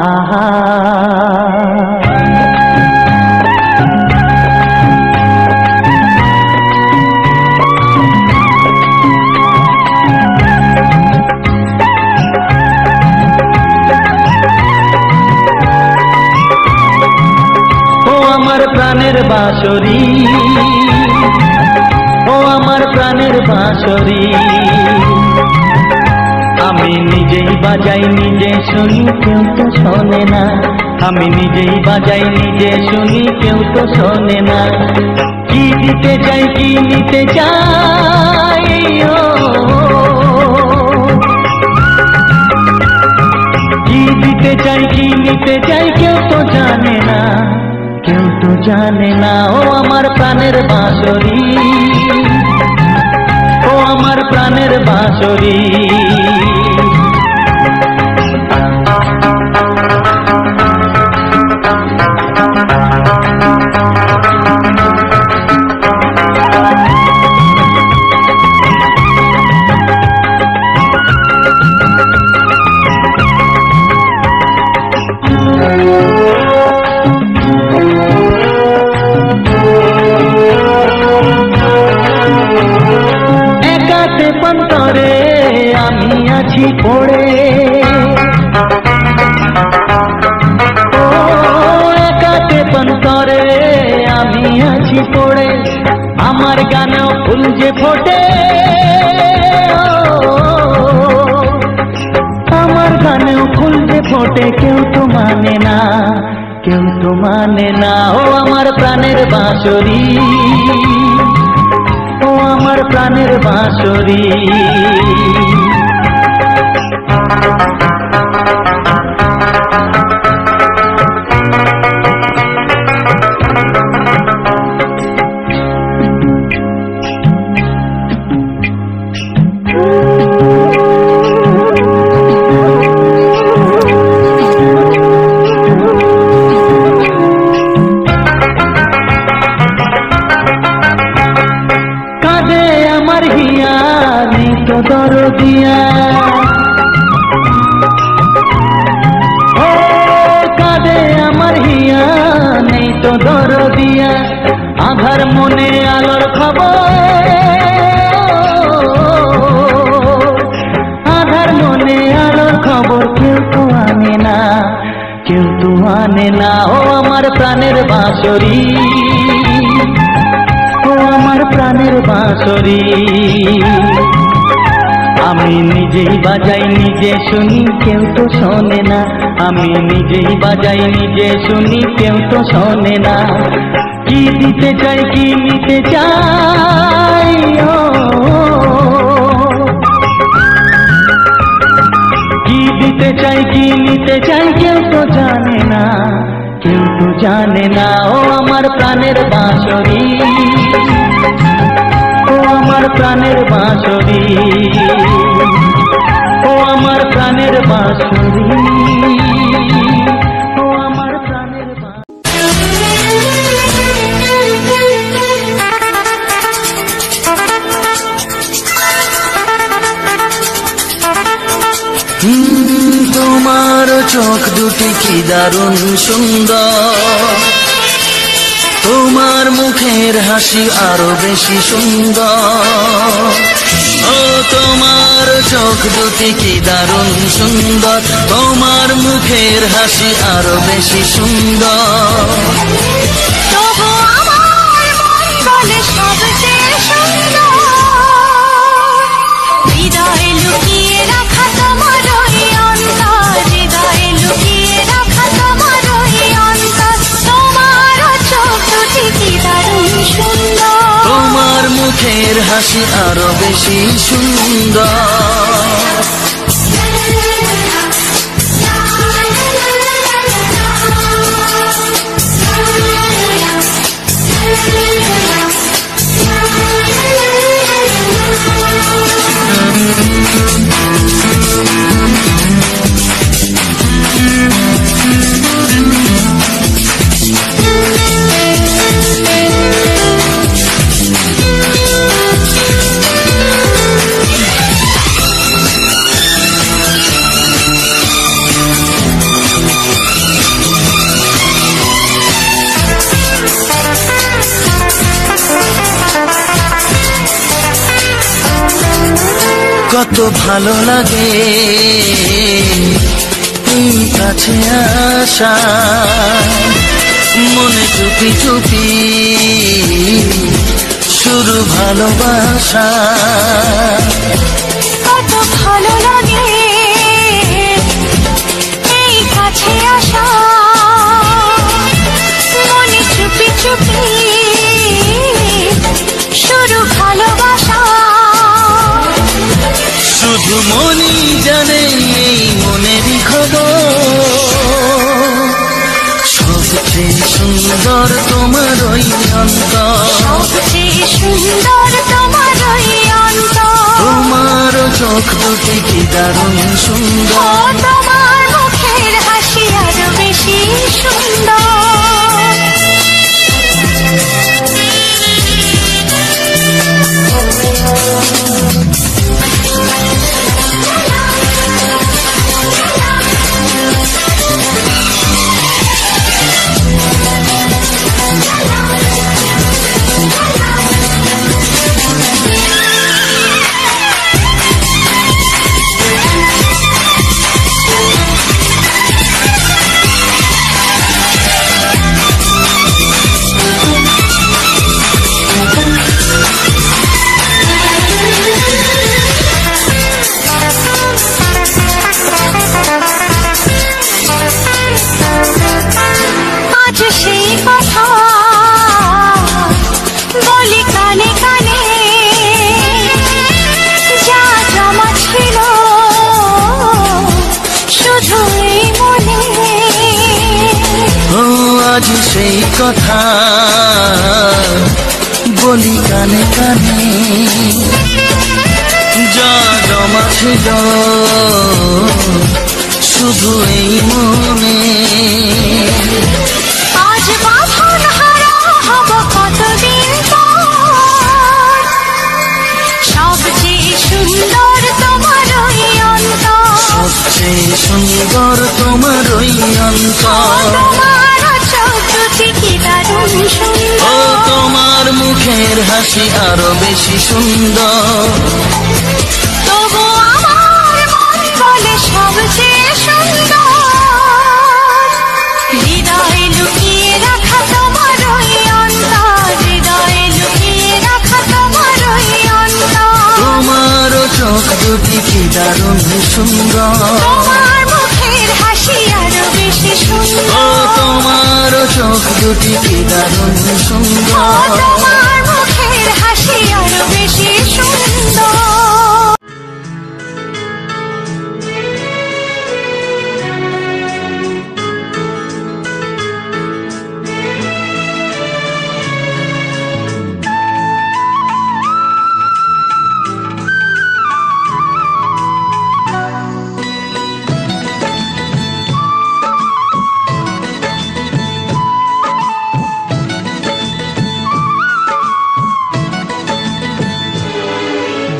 আহা প্রাণের বাঁশরি ও আমার প্রাণের বাঁশরি আমি নিজেই বাজাই নিজে শুনি কেউ তো শোনে না আমি নিজেই বাজাই নিজে শুনি কেউ তো শোনে না কি দিতে চাই কি নিতে চাই কি দিতে চাই কি নিতে চাই কেউ তো জানে না কেউ তো জানে না ও আমার প্রাণের বাঁশরি ও আমার প্রাণের বাঁশরি আমি আছি পড়ে ও একাতে পন্তরে আমি আছি পড়ে আমার গানেও ফুল যে ফোটে আমার গানেও ফুল যে ফোটে কেউ তো মানে না কেউ তো মানে না ও আমার প্রাণের বাঁশরি ও আমার প্রাণের বাঁশরি দরদিয়া ও কাঁদে আমার হিয়া নেই তো দরদিয়া আধার মনে আলোর খবর আধার মনে আলোর খবর কেউ তো আনে না কেউ তো আনে না ও আমার প্রাণের বাঁশরি ও আমার প্রাণের বাঁশরি আমি নিজেই বাজাই নিজে শুনি কেউ তো শোনে না আমি নিজেই বাজাই নিজে শুনি কেউ তো শোনে না কি দিতে চাই কি নিতে চাই কি দিতে চাই কি নিতে চাই কেউ তো জানে না কেউ তো জানে না ও আমার প্রাণের বাঁশরি ও আমার প্রাণের বাঁশরি ও আমার প্রাণের বাঁশরি ও আমার প্রাণের তোমার চোখ দুটি কি দারুণ সুন্দর তোমার মুখের হাসি আরো বেশি সুন্দর ও তোমার চোখ দুটি কি দারুণ সুন্দর তোমার মুখের হাসি আরো বেশি সুন্দর তবু আমার মন বলে সবচেয়ে সুন্দর হৃদয়ে লুকিয়ে রাখা তোমার ওই অন্তর হৃদয়ে লুকিয়ে রাখা তোমার ওই অন্তর তোমার চোখ দুটি কি দারুণ সুন্দর তোমার মুখের হাসি আরো বেশি সুন্দর কত ভালো লাগে এই কাছে আসা, মনে চুপি চুপি শুরু ভালোবাসা। কত ভালো লাগে এই কাছে আসা, মনে চুপি চুপি শুরু ভালোবাসা। শুধু মনই জানে এই মনেরই খবর, সবচেয়ে সুন্দর তোমার ওই অন্তর, সবচেয়ে সুন্দর তোমার ওই অন্তর। তোমার চোখ দুটি কি দারুণ ও সুন্দর, তোমার মুখের হাসি আরো বেশি সুন্দর। আজ সেই কথা বলি কানে কানে, যা জমা ছিল শুধু এই মনে। ও আজ সেই কথা বলি কানে কানে, যা জমা ছিল শুধু এই মনে। আজ বাঁধন হারা হব কতদিন পর, সবচেয়ে সুন্দর তোমার ওই অন্তর, সবচেয়ে সুন্দর তোমার ওই অন্তর, তোমার চোখ দুটি কি দারুণ ও সুন্দর। তোমার মুখের হাসি আরো বেশি সুন্দর। তবু আমার মন বলে সবচেয়ে সুন্দর, হৃদয়ে লুকিয়ে রাখা তোমার ওই অন্তর, হৃদয়ে লুকিয়ে রাখা তোমার ওই অন্তর। তোমার চোখ দুটি কি দারুণ সুন্দর, তোমার মুখের হাসি আরো বেশি ও সুন্দর। তোমার চোখ দুটি কি দারুণ ও সুন্দর। তোমার মুখের হাসি আরো বেশি সুন্দর।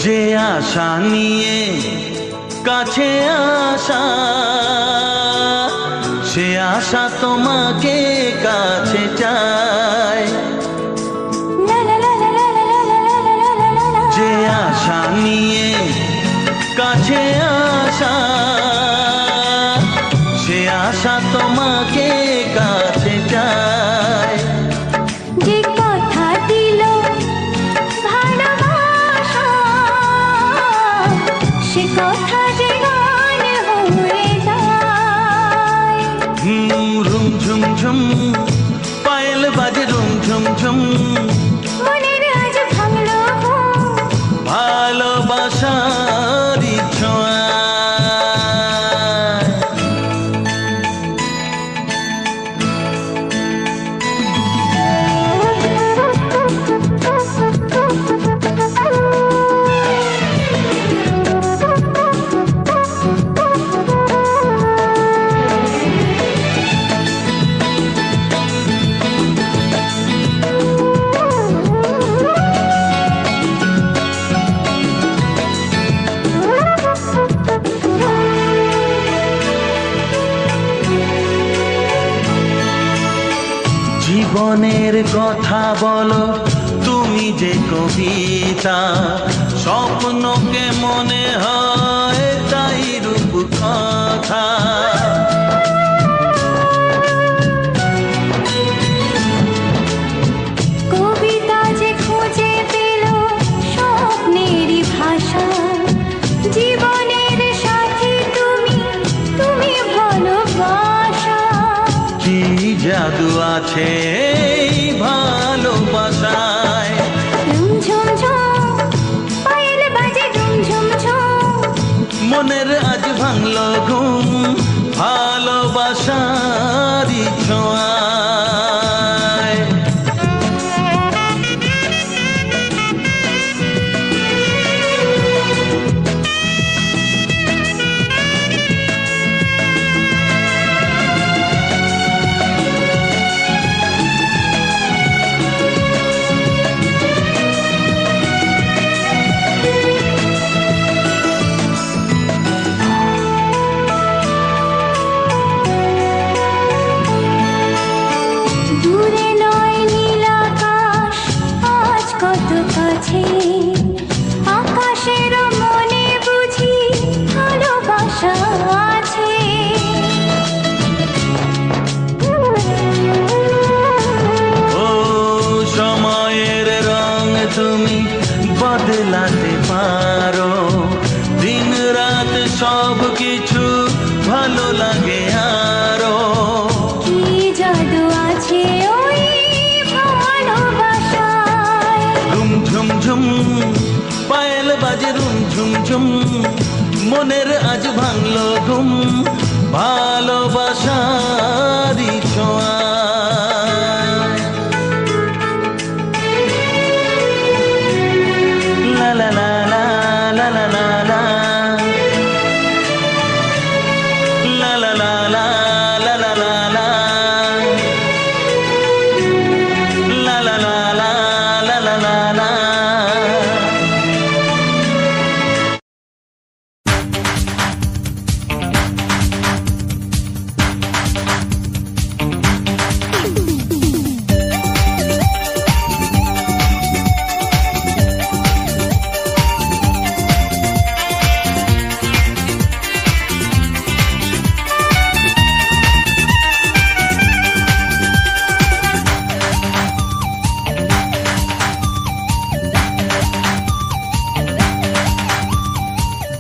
যে আশা নিয়ে কাছে আসা, সে আশা তোমাকে কাছে চায়। যে আশা নিয়ে কাছে আসা, সে আশা তোমাকে কাছে চায়। যে কথা দিল ভালোবাসা, সে কথা যে গান হয়ে যায়। রুম ঝুম ঝুম পায়েল বাজে, রুম ঝুম ঝুম মনের আজ ভাঙলো ভালোবাসার ছোঁয়া। জীবনের কথা বলো, তুমি যে কবিতা, স্বপ্নকে মনে হয় তাই রূপ কথা। কবিতা যে খুঁজে পেল স্বপ্নেরই ভাষা, জীবনের সাথী তুমি, তুমি ভালোবাসা। কি জাদু আছে এই ভালোবাসায়, ঝুম ঝুম পায়েল বাজে ঝুম ঝুম, মনের আজ ভাঙলো ঘুম ভালোবাসারই ছোঁয়ায়। দূরে নয় নীল আকাশ আজ কত কাছে, আকাশের মনে বুঝি ভালোবাসা আছে। ও সময়ের রং তুমি বদলাতে পারো, দিন রাত সব কিছু ভালো লাগে আরো। কি জাদু আছে ওই ভালোবাসায়, রুম ঝুম ঝুম পায়েল বাজে রুম ঝুম ঝুম, মনের আজ ভাঙলো ঘুম ভালোবাসারই ছোঁয়ায়। লা লা লা লা লা লা লা লা, লা লা লা লা লা লা লা লা, লা লা লা লা লা লা লা লা।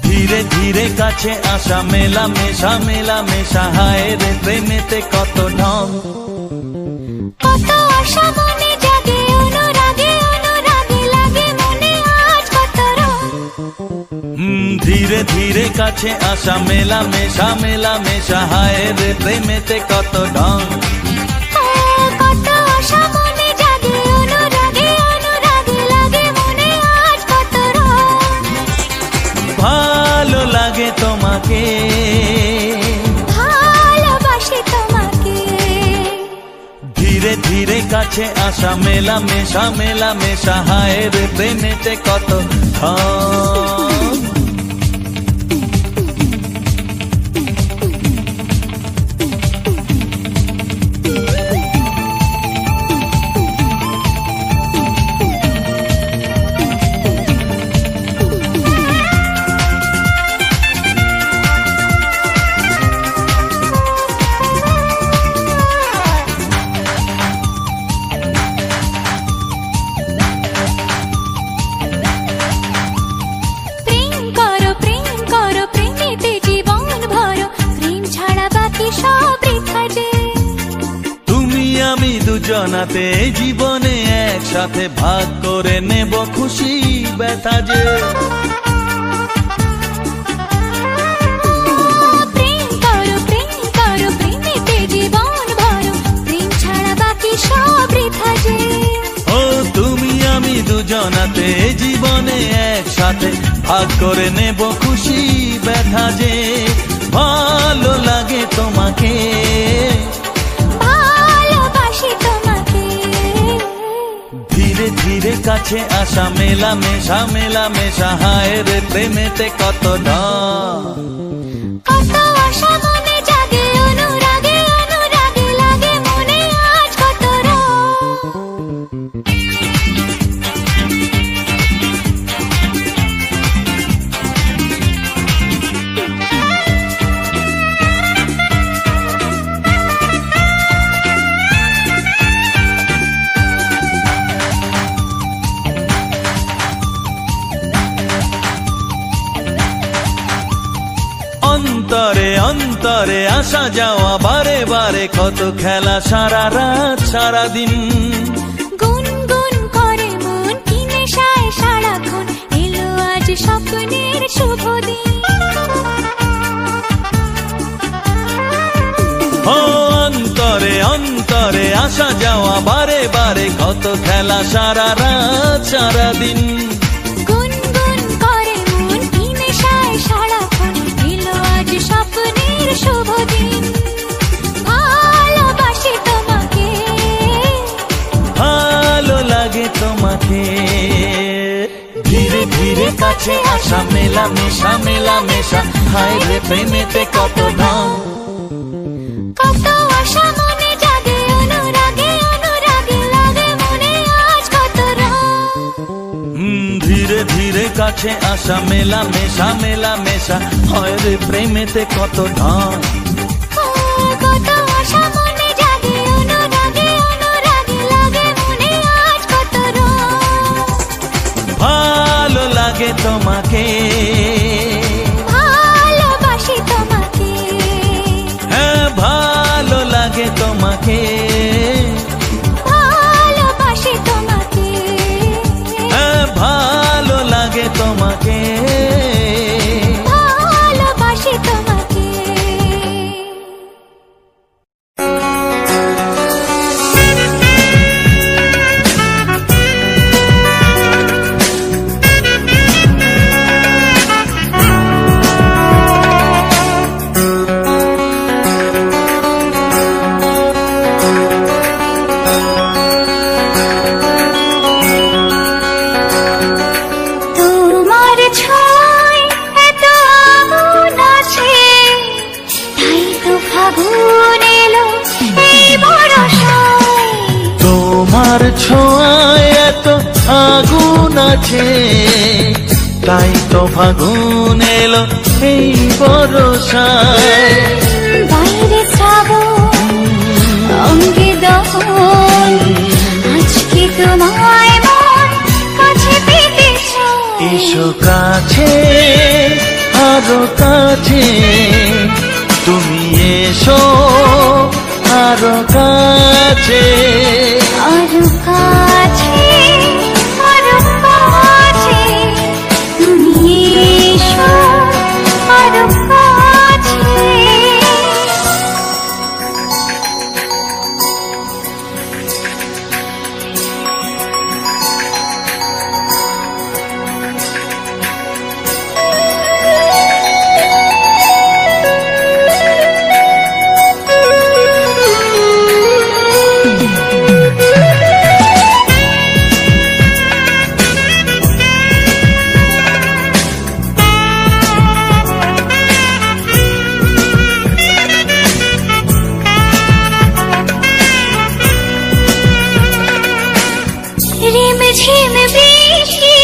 ধীরে ধীরে কাছে আসা, মেলা মেশা, হায় রে প্রেমেতে কত ঢং। কত আশা মনে জাগে, অনুরাগে অনুরাগে লাগে মনে আজ কত রং। ধীরে ধীরে কাছে আসা, মেলা মেশা, হায় রে প্রেমেতে কত ঢং। কত আশা মনে জাগে, অনুরাগে অনুরাগে লাগে মনে আজ কত রং। ভালো লাগে তোমাকে, ভালোবাসি তোমাকে। ধীরে ধীরে কাছে আসা, মেলা মেশা, হায় রে প্রেমেতে কত ঢং। দুজনাতে জীবনে একসাথে ভাগ করে নেব খুশি ব্যথা যে। প্রেম করো প্রেমেতে জীবন ভরো, প্রেম ছাড়া বাকি সব বৃথা যে। ও তুমি আমি দুজনাতে জীবনে একসাথে ভাগ করে নেব খুশি ব্যথা যে। ভালো লাগে তোমাকে, ভালোবাসি তোমাকে। ধীরে ধীরে কাছে আসা, মেলা মেশা, হায় রে প্রেমেতে কত ঢং। কত আশা মনে জাগে, অনুরাগে অনুরাগে লাগে মনে আজ কত রং। অন্তরে আসা যাওয়া বারে বারে কত খেলা সারা রাত সারাদিন গুনগুন করে মন কি নেশায় সারাক্ষণ এলো আজ স্বপ্নের শুভ দিন অন্তরে অন্তরে আসা যাওয়া বারে বারে কত খেলা সারা রাত সারাদিন গুনগুন করে মন কি নেশায় সারাক্ষণ এলো আজ স্বপ্নের শুভ দিন ভালোবাসি তোমাকে ভালো লাগে তোমাকে ধীরে ধীরে কাছে আসা মেলা মেশা হায় রে প্রেমেতে কত দাম কত আশা মনে জাগে অনুরাগে অনুরাগে লাগে মনে আজ কত রং ধীরে ধীরে কাছে আসা মেলা মেশা হয় রে প্রেমেতে কত দাম কত আশা মনে জাগে অনুরাগে অনুরাগে লাগে মনে আজ কত রং ভালো লাগে তোমাকে ভালোবাসি তোমাকে হ্যাঁ ভালো লাগে তোমাকে ভালোবাসি তোমাকে হ্যাঁ ভালো লাগে তোমাকে ভালোবাসি তোমাকে তোমার ছয় এত আগুন আছে তাই তো ফাগুন এলো এই বরষায় তোমার ছোঁয়ায় এত আগুন আছে তাই তো ফাগুন এলো এই বরষায় বাইরে শ্রাবণ অঙ্গে দহন আজকে তোমায় মন কাছে পেতে চায় এসো কাছে আরো কাছে তুমি এসো আরো কাছে আরো কাছে আরো কাছে তুমি এসো আরো কাছে ঝিম বৃষ্টি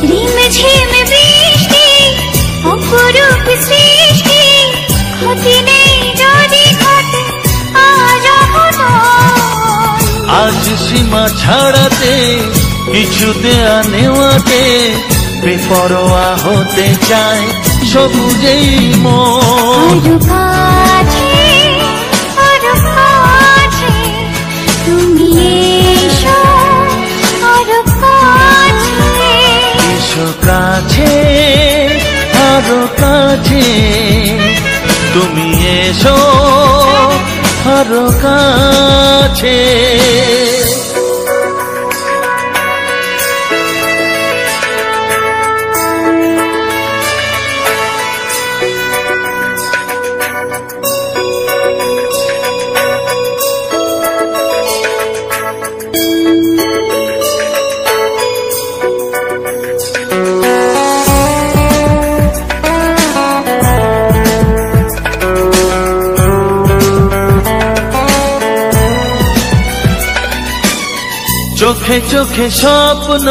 রিম ঝিম বৃষ্টি অপরূপ সৃষ্টি ক্ষতি নেই যদি ঘটে আজ অঘটন আজ সীমা ছাড়াতে কিছু দেয়া নেওয়াতে বেপরোয়া হতে চায় সবুজেই মন আরো কাছে আরো কাছে তুমি এসো আরো কাছে এসো কাছে আরো কাছে তুমি এসো আরো কাছে চোখে চোখে স্বপ্ন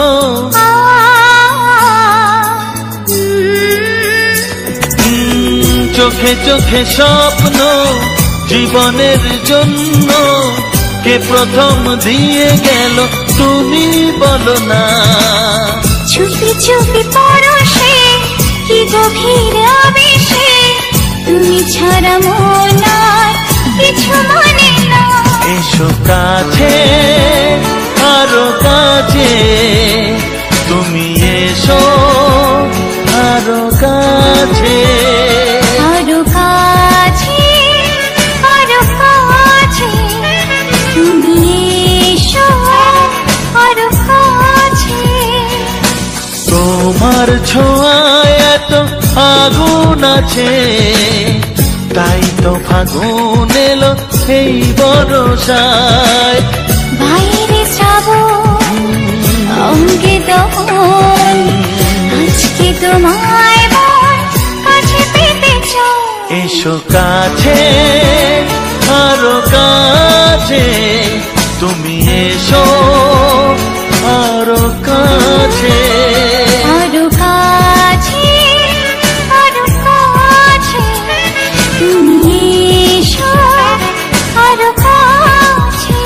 চোখে চোখে স্বপ্ন জীবনের জন্য কে প্রথম দিয়ে গেল তুমি বলো না চুপি চুপি পরশে কি গভীর আবেশে তুমি ছাড়া মন আর কিছু মানে না। এসো কাছে আরো কাছে, তুমি এসো আরো কাছে, আরো কাছে আরো কাছে, তুমি এসো আরো কাছে। তোমার ছোঁয়ায় এত আগুন আছে, তাই তো ফাগুন এলো এই বরসায়। বাইরে শ্রাবণ অঙ্গে দহন, আজকে তোমায় মন কাছে পেতে চাই। এসো কাছে আরো কাছে, তুমি এসো আরো কাছে, আরো কাছে আরো কাছে, তুমি এসো আরো কাছে।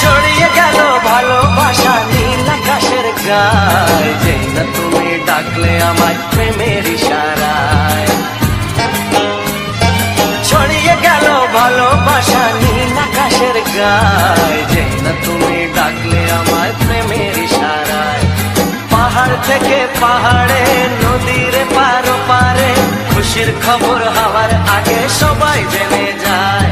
ছড়িয়ে গেল ভালোবাসা নীল আকাশের গায়, যেই না তুমি ডাকলে আমায় প্রেমের ইশারায়। ছড়িয়ে গেল ভালোবাসা নীল আকাশের গায়, যেই না তুমি ডাকলে আমায় প্রেমের ইশারায়। পাহাড় থেকে পাহাড়ে নদীর পারো পারে, খুশির খবর হওয়ার আগে সবাই জেনে যায়।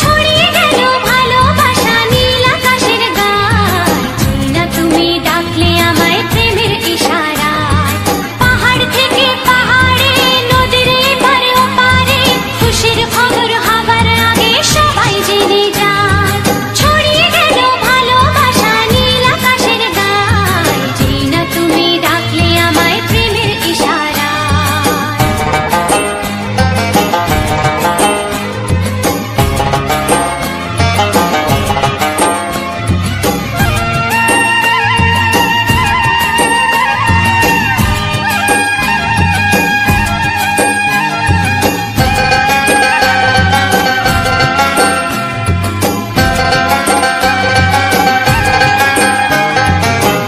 ছড়িয়ে গেল ভালোবাসা নীল আকাশের গায়, যেই না তুমি ডাকলে আমায় প্রেমের ইশারায়। পাহাড় থেকে পাহাড়ে নদীর এপারে ওপারে, খুশির খবর হবার আগে সবাই জেনে যায়। ছড়িয়ে গেল ভালোবাসা নীল আকাশের গায়, যেই না তুমি ডাকলে আমায় প্রেমের ইশারায়।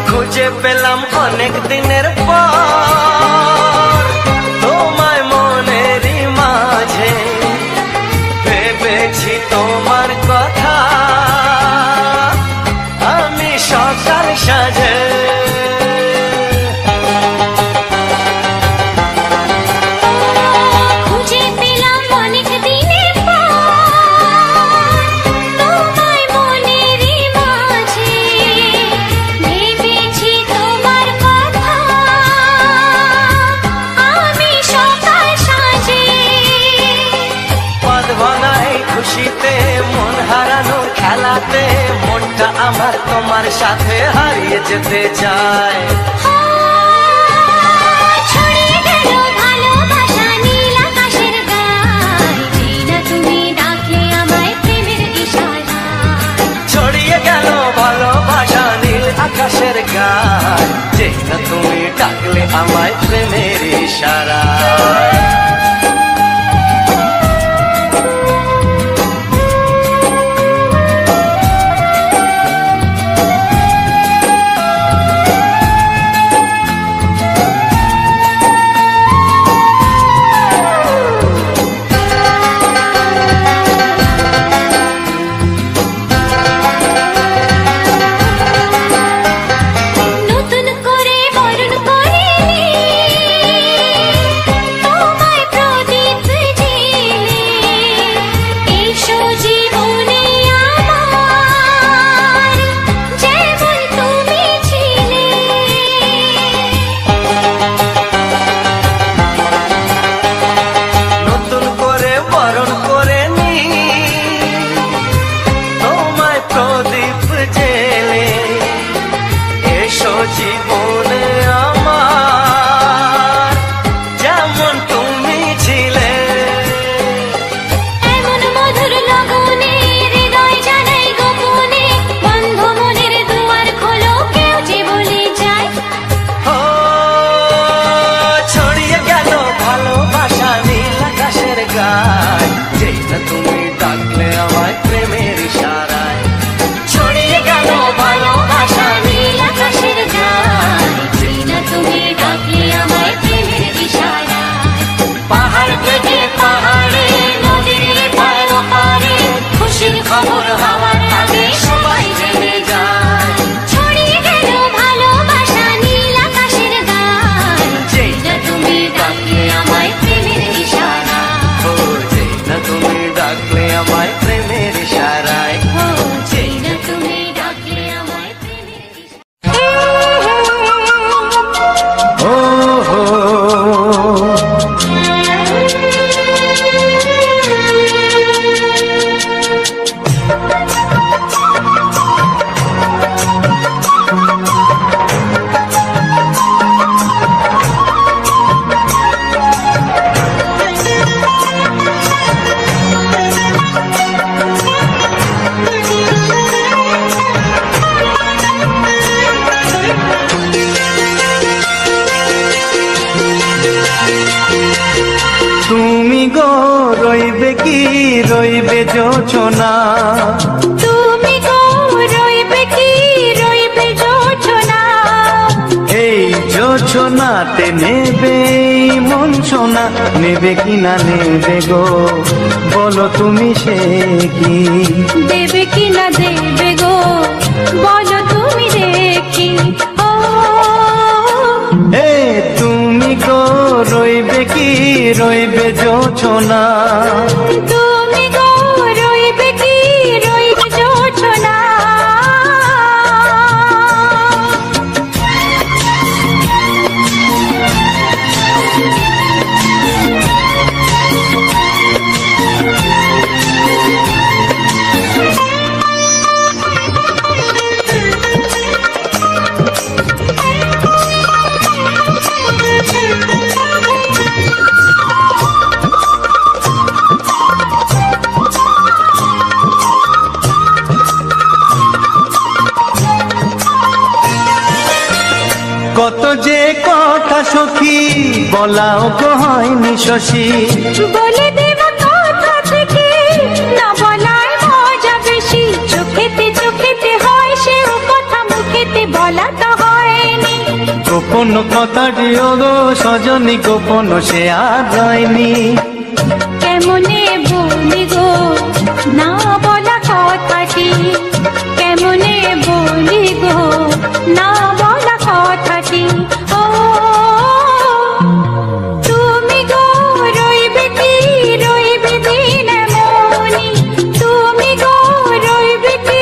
খুঁজে পেলাম অনেক দিনের পর তোমায় মনেরই মাঝে, ভেবেছি তোমার কথা আমি সকাল সাজে। খুঁজে পেলাম অনেক দিনের পর তোমায় মনেরই মাঝে, ভেবেছি তোমার কথা আমি সকাল সাজে। পদ ভাঙা এই খুশিতে মন হারানোর খেলাতে, মনটা আমার তোমার সাথে হারিয়ে যেতে চায়। ছড়িয়ে গেল ভালোবাসা নীল আকাশের গায়, যেই না তুমি ডাকলে আমায় প্রেমের ইশারায়। ছড়িয়ে গেল ভালোবাসা নীল আকাশের গায়, যেই না তুমি ডাকলে আমায় প্রেমের ইশারায়। নতুন করে বরণ করিনি তোমায় রইবে জোছনা, তুমি গো রইবে কি রইবে জোছনা, এই জোছনাতে নেবে মন সোনা, নেবে কি না নেবে গো বলো তুমি সে কি, দেবে কি না দেবে গো বলো তুমি দেখি। ও এ তুমি গো রইবে কি রইবে জোছনা, তুমি গো রইবে কি রইবে জোছনা। কত যে কথা সখী বলাও গো হয়নি শশী, বলে দেব কথা থেকে না বলায় মজা বেশি, চোখেতে চোখেতে হয় সেও কথা মুখেতে বলা তো হয়নি। গোপন কথাটি ও গো সজনী গোপন সে আর হয়নি, কেমনে বলি গো না বলা কথাটি, কেমনে বলি গো না বলা কথাটি। ও তুমি গো রইবে কি রইবে দিন মনি, তুমি গো রইবে কি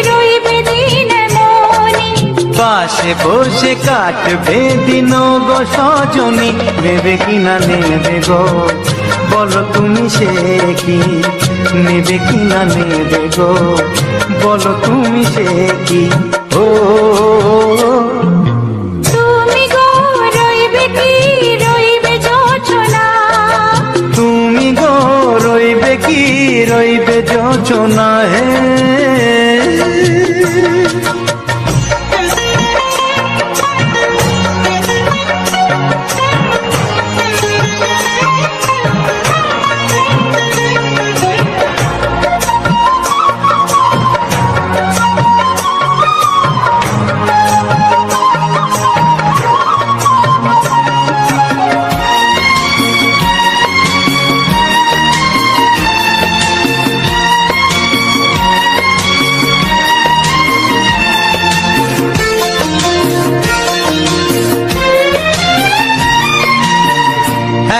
রইবে দিন মনি, পাশে বসে কাটবে দিন গো সজনী, নেবে কি না নেবে গো বলো তুমি সে কি, নেবে কি না নেবে গো বলো তুমি সে কি। ও তুমি গো রইবে কি রইবে জোছনা, তুমি গো রইবে কি রইবে জোছনা হে।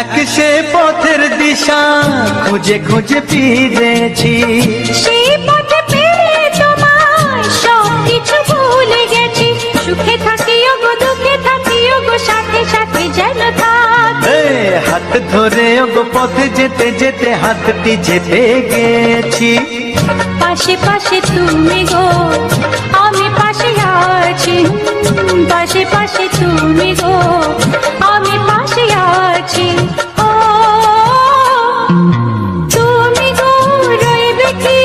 এক সে পথের দিশা খুঁজে খুঁজে ফিরেছি, সেই পথে পেয়ে তোমায় সব কিছু ভুলে গেছি, সুখে থাকিও গো দুঃখে থাকিও গো সাথে সাথে যেন থাক। এ হাত ধরে গো পথে যেতে যেতে হাতটি যেতে গেছি, পাশে পাশে তুমি গো আমি পাশে আছি, পাশে পাশে তুমি গো আমি পাশে আছি। ও তুমি গো রইবে কি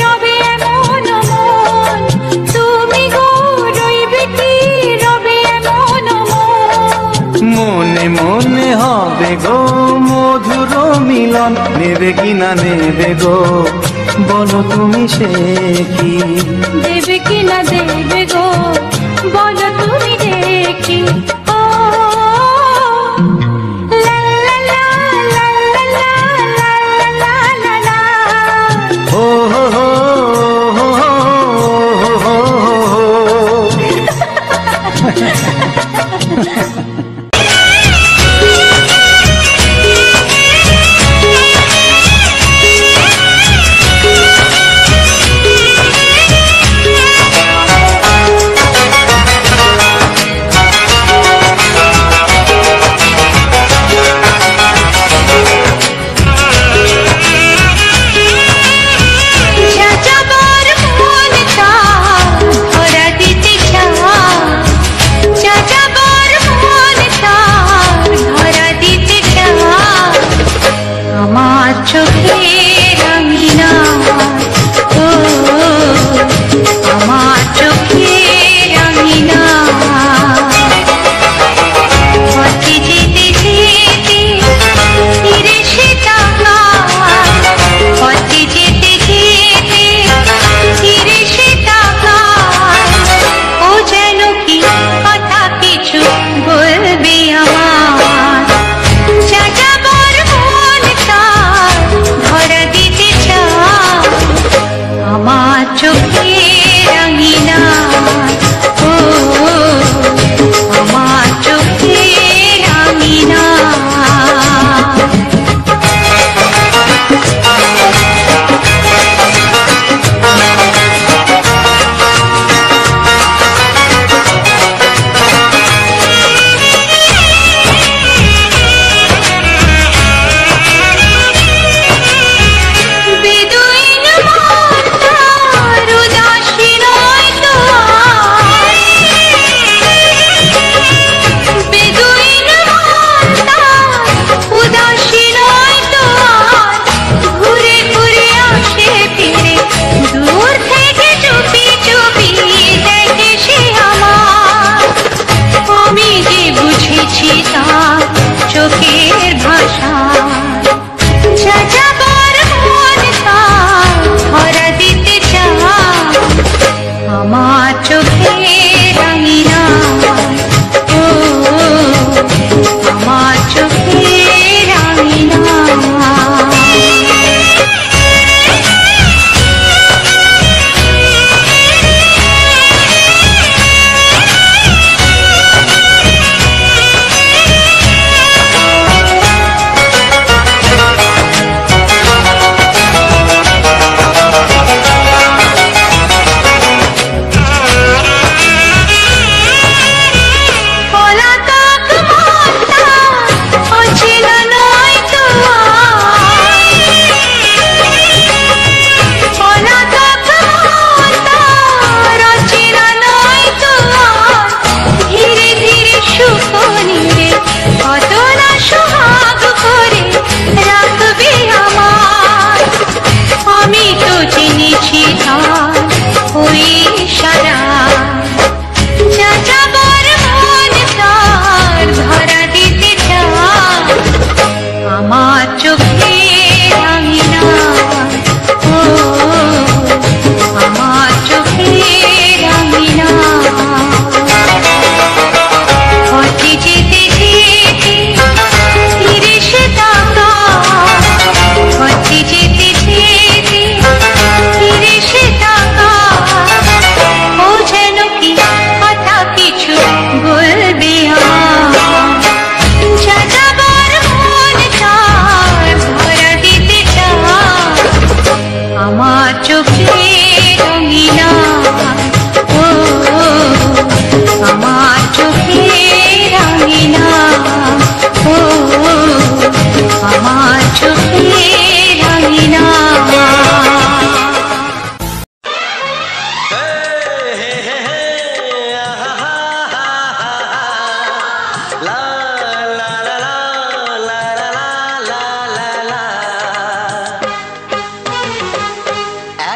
রবে এমন মন, তুমি গো রইবে কি রবে এমন মন, মনে মনে হবে গো মধুর মিলন, নেবে কি না নেবে গো বলো তুমি সে কি, দেবে কি না দেবে গো বলো তুমি দেখি। ও লা লা লা লা লা লা লা লা লা লা। ও হো হো হো হো হো হো। চোখে রাঙিনা ও আমার চোখে রাঙিনা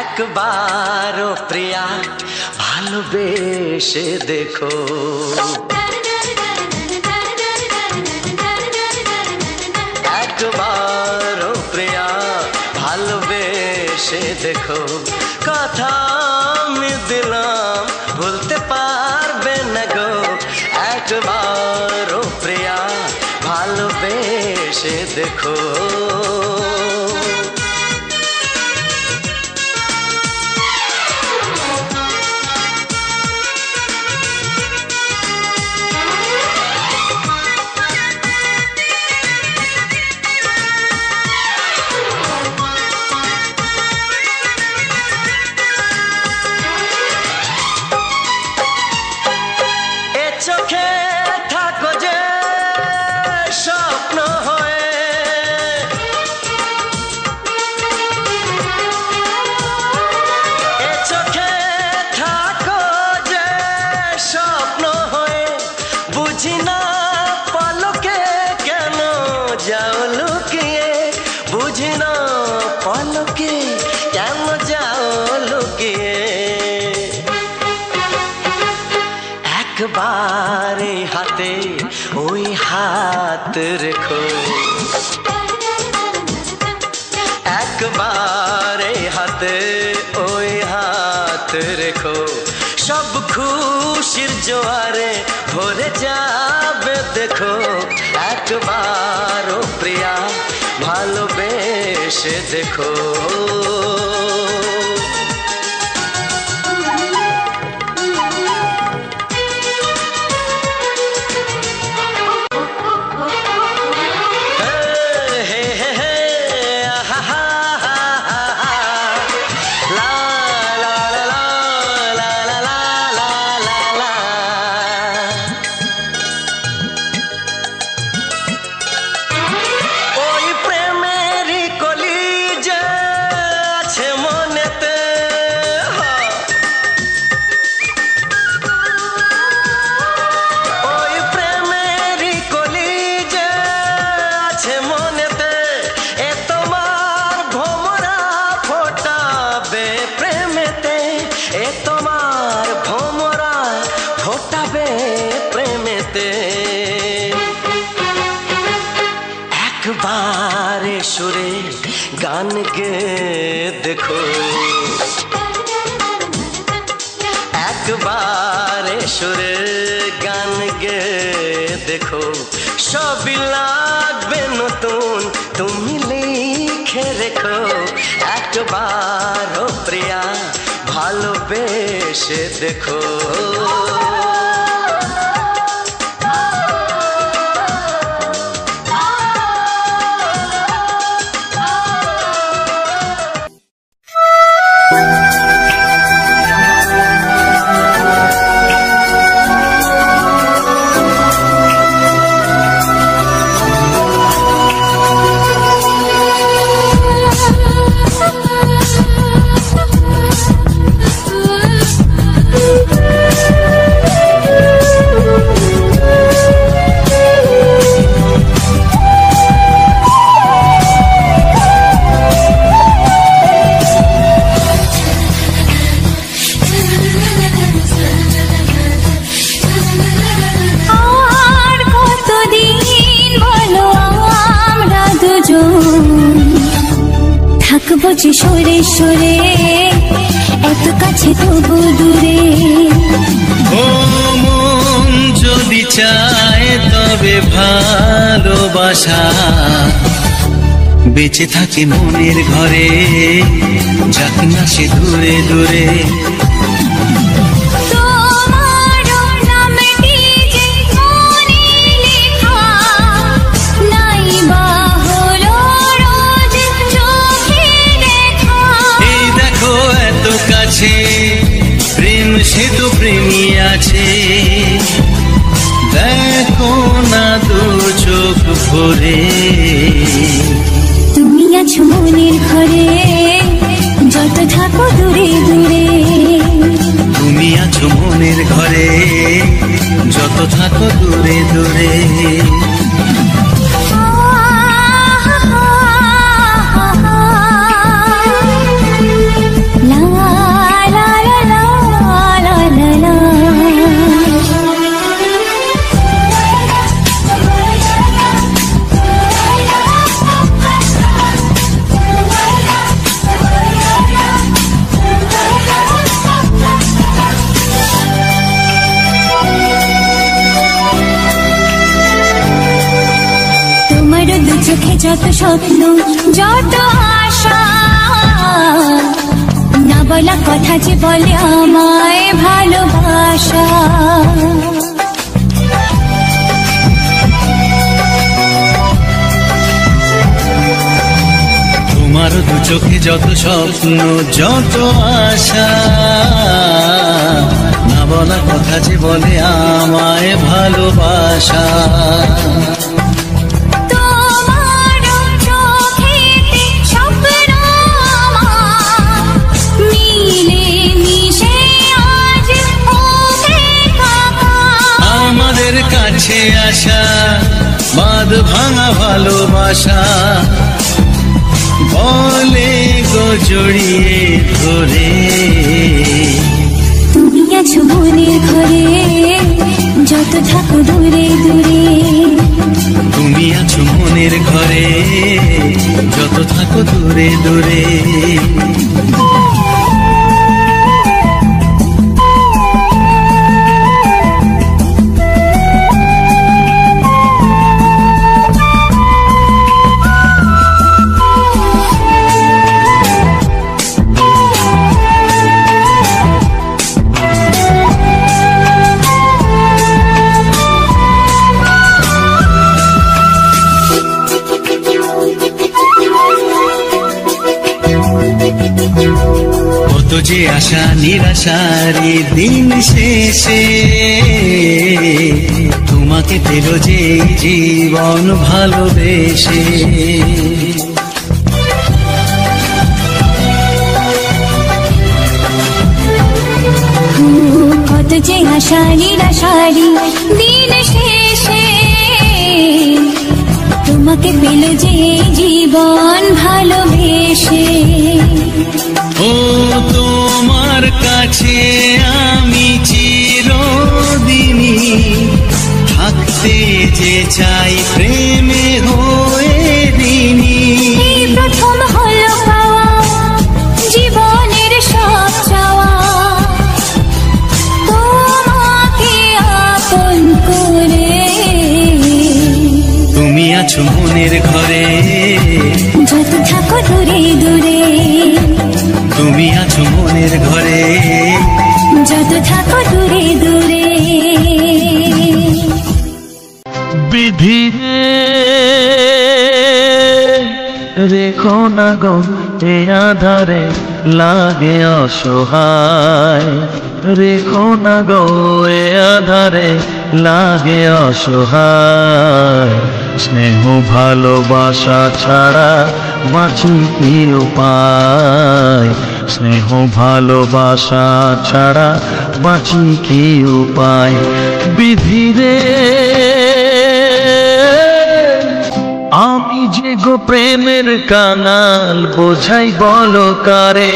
একবারও প্রিয়া ভালোবেসে দেখো একবারও প্রিয়া ভালোবেসে দেখো কথা আমি দিলাম ভুলতে পারবে না গো একবারও প্রিয়া ভালোবেসে দেখো চোখে থাকো যে স্বপ্ন হয়ে এ চোখে থাকো যে স্বপ্ন হয়ে বুঝি না পলকে কেন যাও লুকিয়ে বুঝি না পলকে কেন যাও লুকিয়ে একবারে হাতে ওই হাত রেখো একবারে হাতে ওই হাত রেখো সব খুশির জোয়ারে ভরে যাবে দেখো একবারও প্রিয়া ভালোবেসে দেখো একবারে সুরে গান গে দেখো একবার সুরের গান গে দেখো, সবই লাগবে নতুন, তুমি লিখে রেখো। একবার ও প্রিয়া ভালোবেসে দেখো। বুঝি সরে সরে এত কাছে তবু দূরে। ও মন যদি চায় তবে ভালোবাসা বেঁচে থাকে মনের ঘরে, যাক না সে দূরে দূরে। প্রেম সে তো প্রেমী আছে, দেখো না দু চোখ ভরে। তুমি আছো মনের ঘরে, যত থাকো দূরে দূরে। তুমি আছো মনের ঘরে, যত থাকো দূরে দূরে। চোখে যত স্বপ্ন যত আশা, না বলা কথা যে বলে আমায় ভালোবাসা। তোমার দু চোখে যত স্বপ্ন যত আশা, না বলা কথা যে বলে আমায় ভালোবাসা। কাছে আসা বাঁধ ভাঙা ভালোবাসা, বলে গো জড়িয়ে ধরে। তুমি আছো মনের ঘরে, যত থাকো দূরে দূরে। তুমি আছো মনের ঘরে, যত থাকো দূরে দূরে। কত যে আশা নিরাশারি দিন শেষে, তোমাকে পেল যে জীবন ভালোবেসে। কত যে আশা নিরাশারি দিন শেষে, তোমাকে পেল যে জীবন ভালোবেসে। ও তোমার কাছে আমি চিরদিনই থাকতে যে চাই প্রেমে হয়ে দিনই। এই প্রথম হলো পাওয়া জীবনের সব চাওয়া, আছো মনের ঘরে, যত থাকো দূরে দূরে, তুমি আছো মনের ঘরে, যত থাকো দূরে দূরে। বিধি রেখো না গো এ আধারে লাগে অসহায়, রেখো না গো এ আধারে লাগে অসহায়। স্নেহ ভালোবাসা ছাড়া বাঁচি কি উপায়, স্নেহ ভালোবাসা ছাড়া বাঁচি কি উপায়। বিধি রে আমি যে গো প্রেমের কাঙাল, বোঝাই বলো কারে,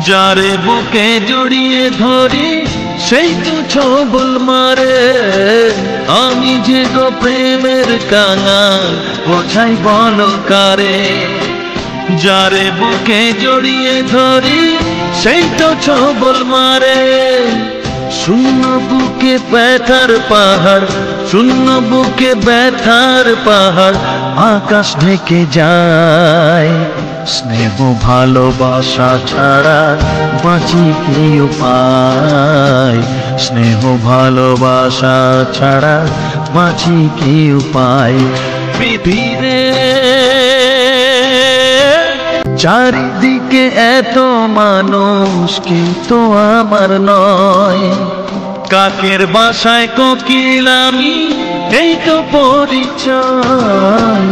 যারে বুকে জড়িয়ে ধরি সেই তো ছবল মারে। আমি যে গো প্রেমের কাঙাল, বোঝাই বলো কারে, যারে বুকে জড়িয়ে ধরি সেই তো ছবল মারে। শূন্য বুকে ব্যথার পাহাড়, শূন্য বুকে ব্যথার পাহাড় আকাশ ঢেকে যায়। স্নেহ ভালোবাসা ছাড়া বাঁচি কি উপায়, স্নেহ ভালোবাসা ছাড়া বাঁচি কি উপায়। বিধি রে চারিদিকে এত মানুষ কিন্তু আমার নয়, কাকের বাসায় কোকিল আমি এই তো পরিচয়।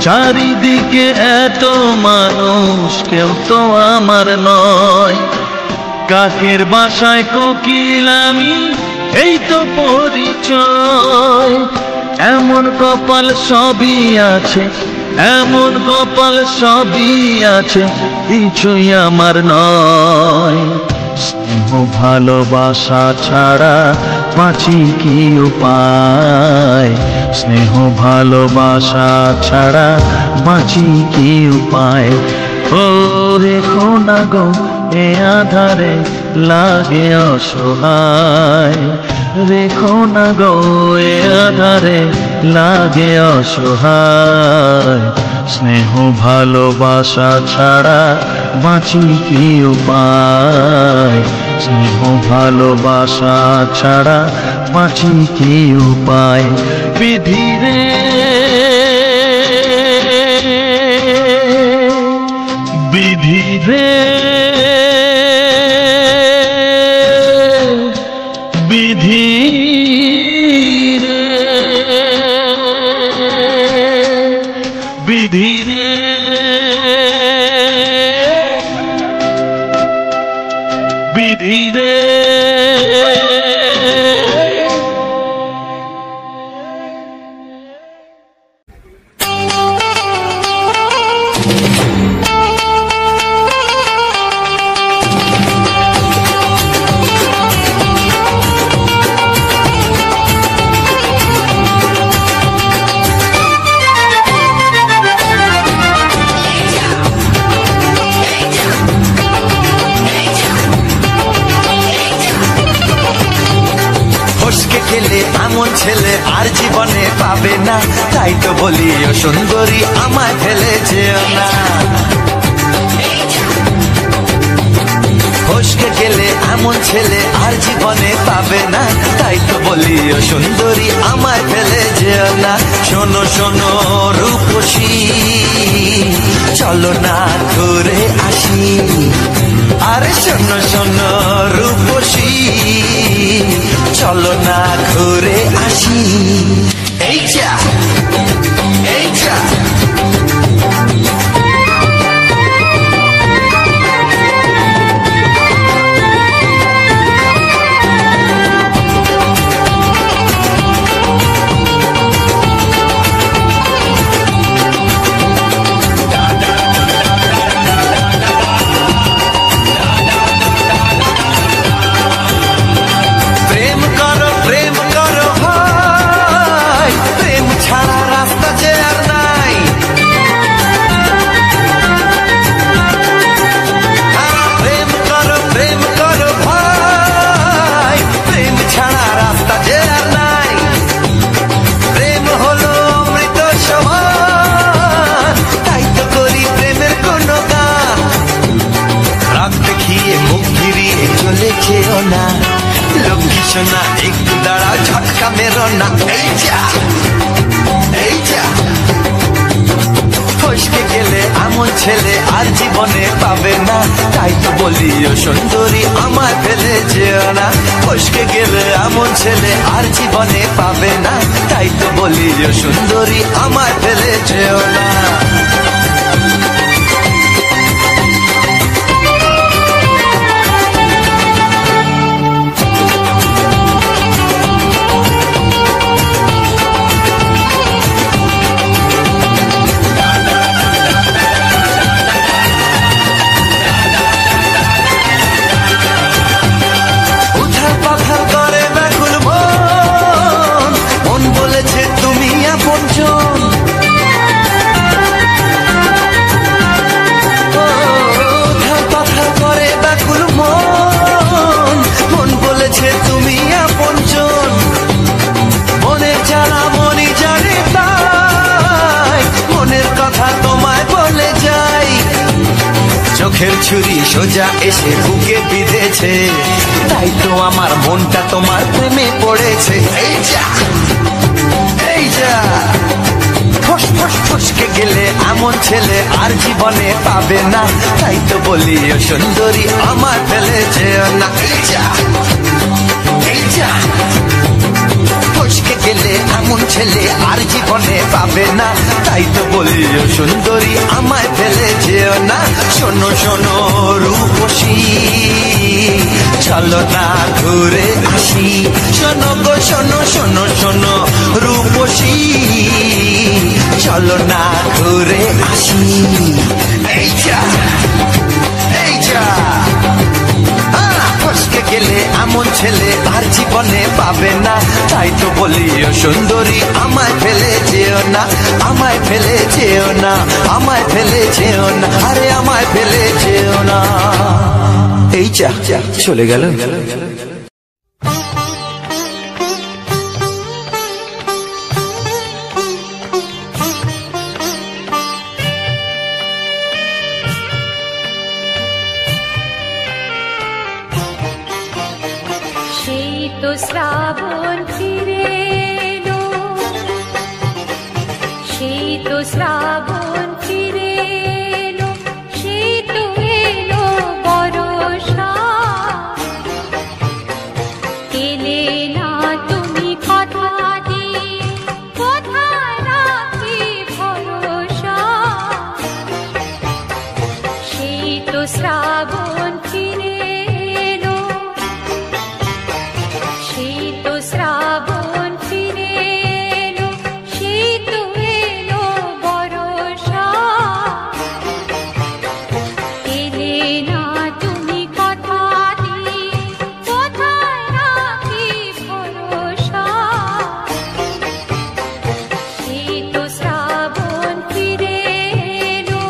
চারিদিকে এত মানুষ কেউ তো আমার নয়, কাকের বাসায় কোকিল আমি এই তো পরিচয়। এমন কপাল সবই আছে, এমন কপাল সবই আছে, কিছুই আমার নয়। স্নেহ ভালোবাসা ছাড়া বাঁচি কি উপায়, স্নেহ ভালোবাসা ছাড়া বাঁচি কি উপায়। ও রেখো না গো এ আধারে লাগে অসহায়, রেখো না গো এ আধারে লাগে অসহায়। স্নেহ ভালোবাসা ছাড়া বাঁচি কি উপায়, স্নেহ ভালোবাসা ছাড়া বাঁচি কি উপায়। বিধি রে বিধি রে বিধি রে বিধি রে বিধি রে। এমন ছেলে আর জীবনে পাবে না, তাই তো বলি ও সুন্দরী আমায় ফেলে যেও না। ফসকে গেলে এমন ছেলে আর জীবনে পাবে না, তাই তো বলি ও সুন্দরী আমায় ফেলে যেও না। শোনো শোনো রূপসী চলো না ঘুরে আসি, আরে শোনো শোনো রূপসী চলো না ঘুরে আসি। এই যা এই যা না, একটু দাঁড়াও, ঝটকা মেরো না। এই যা, এই যা, ফসকে গেলে এমন ছেলে আর জীবনে পাবে না, তাই তো বলি ও সুন্দরী আমায় ফেলে যেও না। ফসকে গেলে এমন ছেলে আর জীবনে পাবে না, তাই তো বলি ও সুন্দরী আমায় ফেলে যেও না। চোখের ছুরি সোজা এসে বুকে বিঁধেছে, তাই তো আমার মনটা তোমার প্রেমে পড়েছে। এই যা, এই যা, ফস ফস ফসকে গেলে এমন ছেলে আর জীবনে পাবে না, তাই তো বলি ও সুন্দরী আমার ফেলে যেও না। এই যা, এই যা, ফসকে গেলে এমন ছেলে আর জীবনে পাবে না, তাই তো বলি ও সুন্দরী আমায় ফেলে যেও না। শোনো শোনো রূপসী, চলো না ঘুরে আসি। শোনো গো শোনো, শোনো শোনো রূপসী, চলো না ঘুরে আসি। এই যা, এই যা, ফসকে গেলে এমন ছেলে আর জীবনে পাবে না, তাই তো বলি ও সুন্দরী আমায় ফেলে যেও না, আমায় ফেলে যেও না, আমায় ফেলে যেও না, আরে আমায় ফেলে যেও না। এই যা, চলে গেল। শ্রাবণ ফিরে এলো, সেই তো শ্রাবণ ফিরে এলো, সেই তো এলো বর্ষা। এলে না তুমি কথা দিয়ে, কোথায় রাখি ভরসা। সেই তো শ্রাবণ ফিরে এলো, সেই তো শ্রাবণ ফিরে এলো, সেই তো এলো বর্ষা। এলে না তুমি কথা দিয়ে, কোথায় রাখি ভরসা। সেই তো শ্রাবণ ফিরে এলো।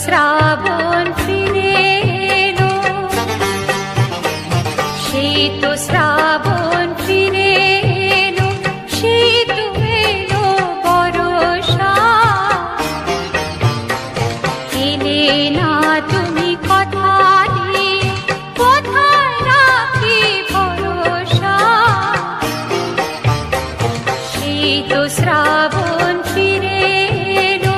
শ্রাবণ ফিরে এলো, সেই তো শ্রাবণ ফিরে এলো, সেই তো এলো বর্ষা। এলে না তুমি কথা দিয়ে, কোথায় রাখি ভরসা। সেই তো শ্রাবণ ফিরে এলো।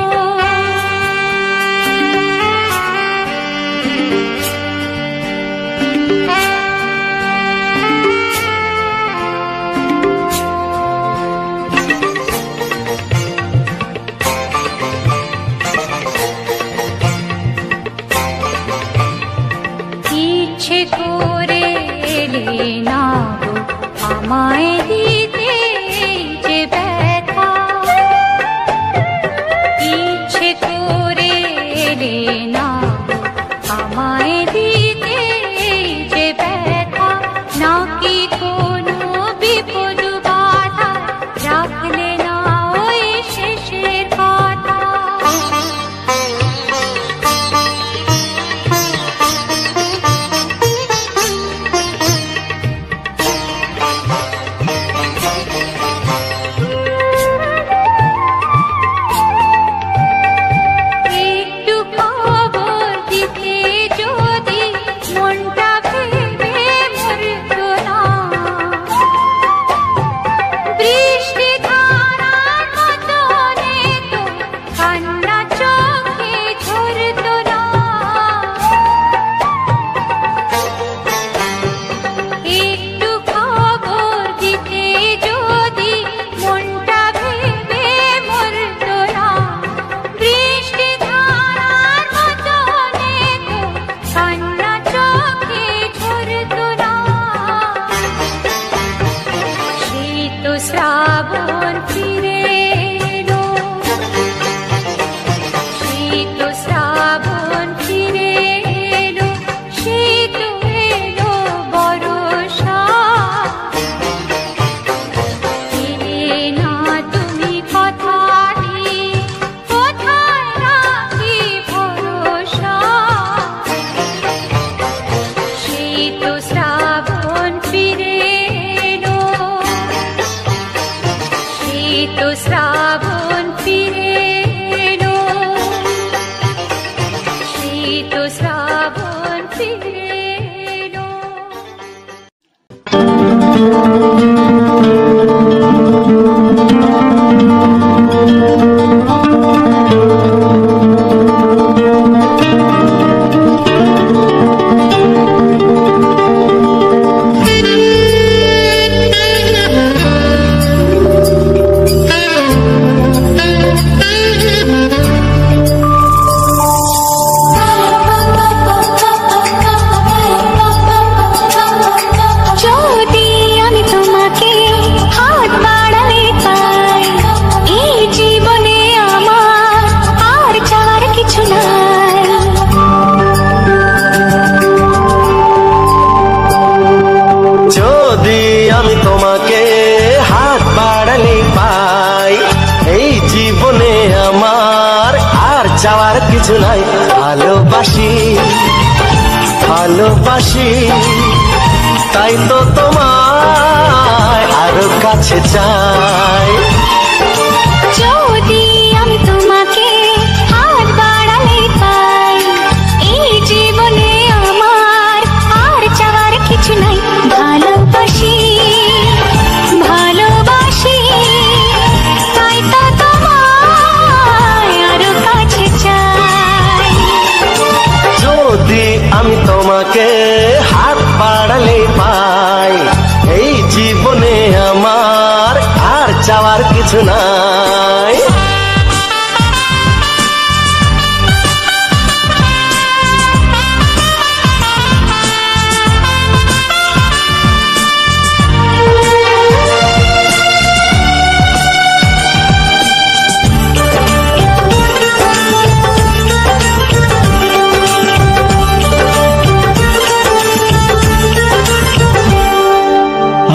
করে এলে না গো আমায় দিতে যে ব্যথা, ইচ্ছে করে এলে না গো আমায় দিতে যে ব্যথা, নাকি কোনো বিপদ বাধা রাখলে না ওই শেষের কথা। একটু খবর দিতে যদি মনটা ভেবে মরতো না, বৃষ্টি ধারার মতো তো কান্না চোখে ঝরতো না। একটু খবর দিতে যদি মনটা ভেবে মরতো না, বৃষ্টি ধারার মতো তো কান্না চোখে ঝরতো না। শীত শ্রাবণ ফিরে এলো, শীত শ্রাবণ ফিরে এলো, শীত এলো বরষা। এলে না তুমি কথা দিয়ে, কোথায় রাখি ভরসা। শীত শ্রাবণ ফিরে এলো, শীত শ্রাবণ ফিরে এলো, শীত শ্রাবণ ফিরে এলো। যদি আমি তোমাকে হাত বাড়ালে পাই, এই জীবনে আমার আর চাওয়ার কিছু নাই। যদি আমি তোমাকে হাত বাড়ালে পাই, এই জীবনে আমার আর চাওয়ার কিছু নাই। ভালোবাসি ভালোবাসি তাই তো তোমায় আরো কাছে চাই। যদি আমি তোমাকে হাত বাড়ালে পাই, এই জীবনে আমার আর চাওয়ার কিছু নাই। ভালোবাসি ভালোবাসি তাই তো তোমায় আরো কাছে চাই। যদি আমি তোমাকে হাত বাড়ালে পাই, এই জীবনে আমার আর চাওয়ার কিছু নাই।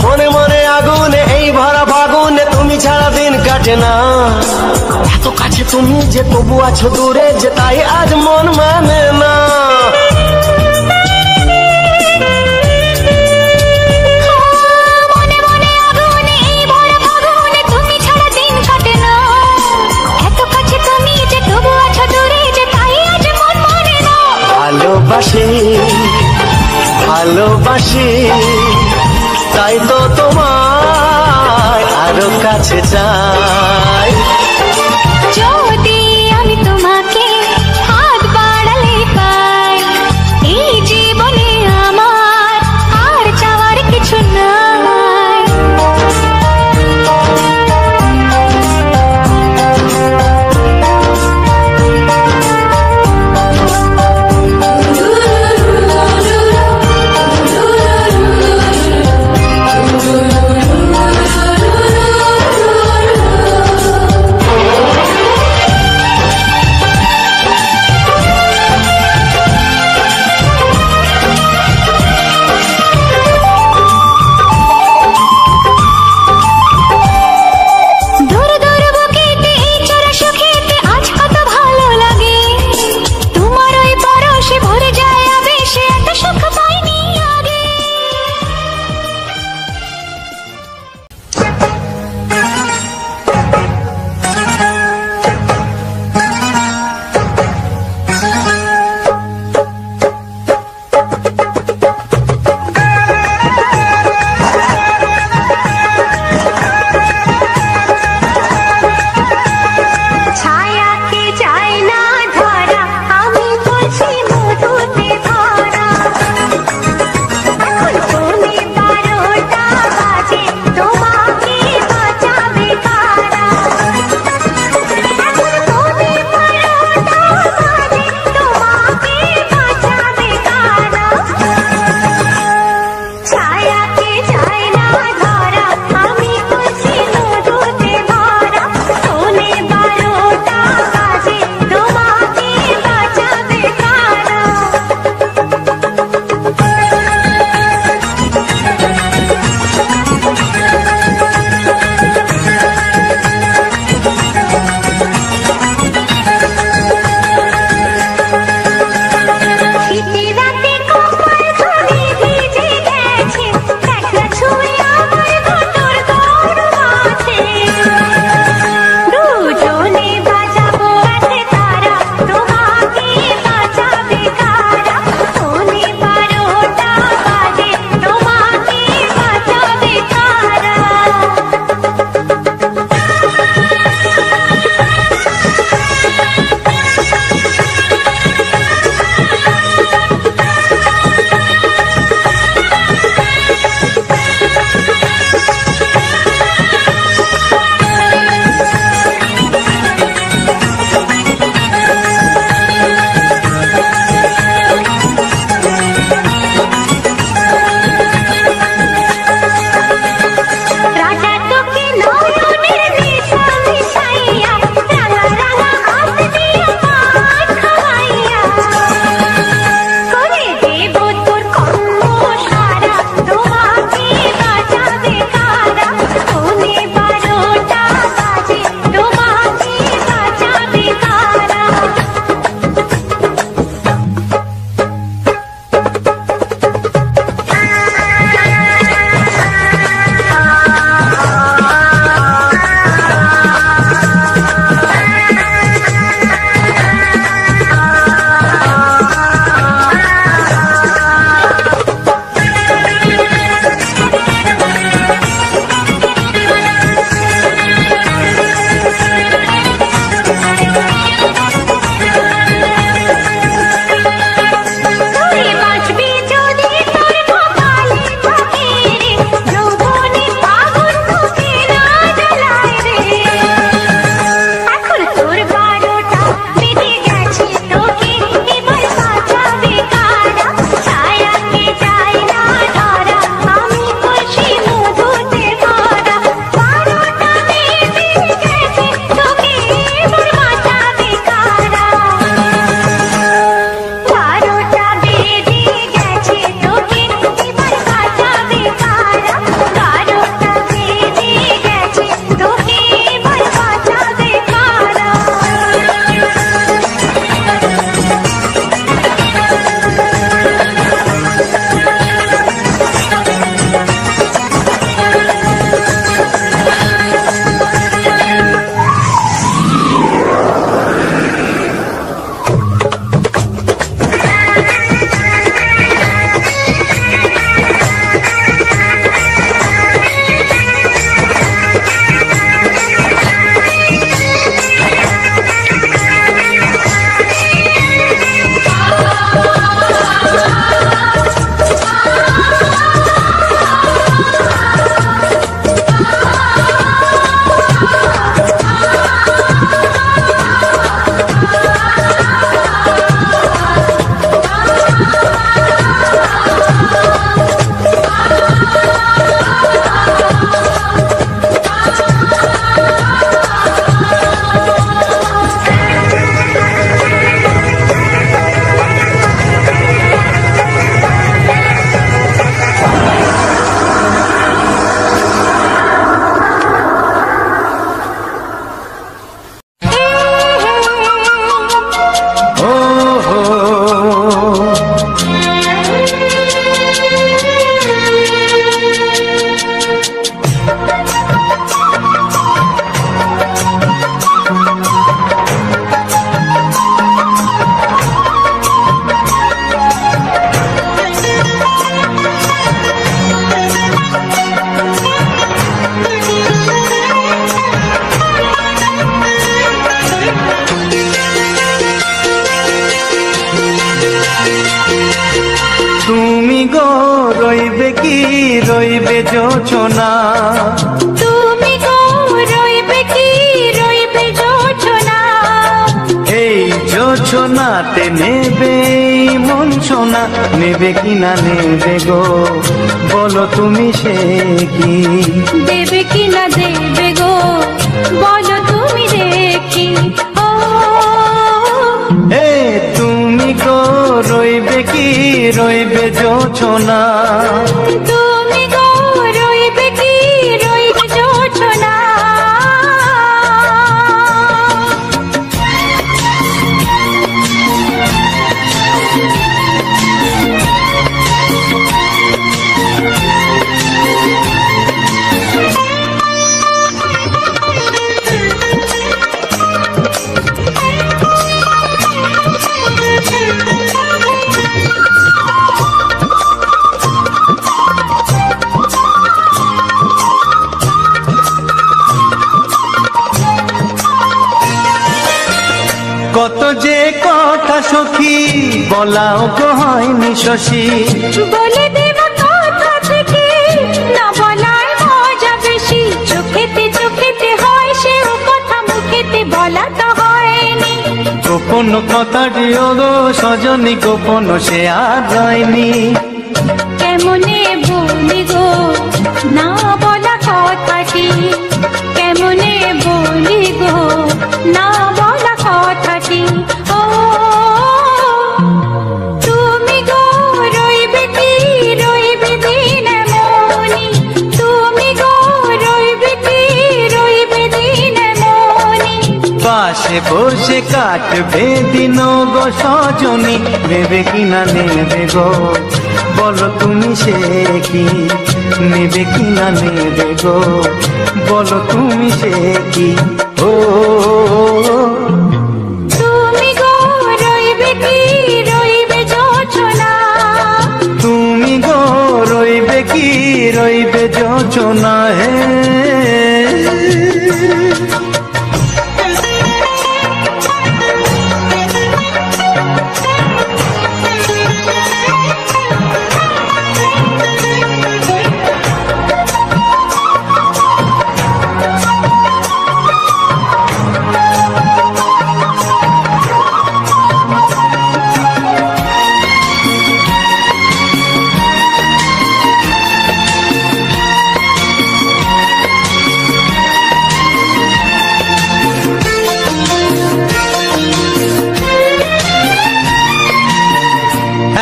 মনে মনে আগুনে এই ভরা ফাগুনে তুমি ছাড়া দিন কাটে না। এত কাছে তুমি যে তবু আছো দূরে, যে তাই আজ মন মানে না। মনে মনে আগুনে এই ভরা ফাগুনে তুমি ছাড়া দিন কাটে না। এত কাছে তুমি যে তবু আছো দূরে, যে তাই আজ মন মানে না। ভালোবাসি ভালোবাসি তাই তো তোমায় আরো কাছে চাই। যদি আমি তোমাকে হাত বাড়ালে পাই, এই জীবনে আমার আর চাওয়ার কিছু নাই। রইবে কি রইবে জোছনা, তুমি গো রইবে কি রইবে জোছনা, এই জোছনাতে নেবে মন সোনা, নেবে কি না নেবে গো বলো তুমি সে কি, দেবে কি না দেবে গো বলো তুমি দেখি। ও এ তুমি গো রইবে কি রইবে জোছনা, তুমি গো রইবে কি রইবে জোছনা। কত যে কথা সখী বলাও গো হয়নি শশী, বলে দেব কথা থেকে না বলার মজা বেশি, চোখেতে চোখেতে হয় সেও কথা মুখেতে বলা তো হয়নি। গোপন কথাটি গো সজনী গোপন সে আর রয়নি, কেমনে বলি গো না বলা কথাটি, কেমনে বলি গো না বলা কথাটি। ও তুমি গো রইবে কি রইবে দিন মনি, তুমি গো রইবে কি রইবে দিন মনি, পাশে বসে কাটবে দিন গো সজনী, নেবে কি না নেবে গো বলো তুমি সে কি, নেবে কি না নেবে গো বলো তুমি সে কি। ও তুমি গো রইবে কি রইবে জোছনা, তুমি গো রইবে কি রইবে যোচনা হে।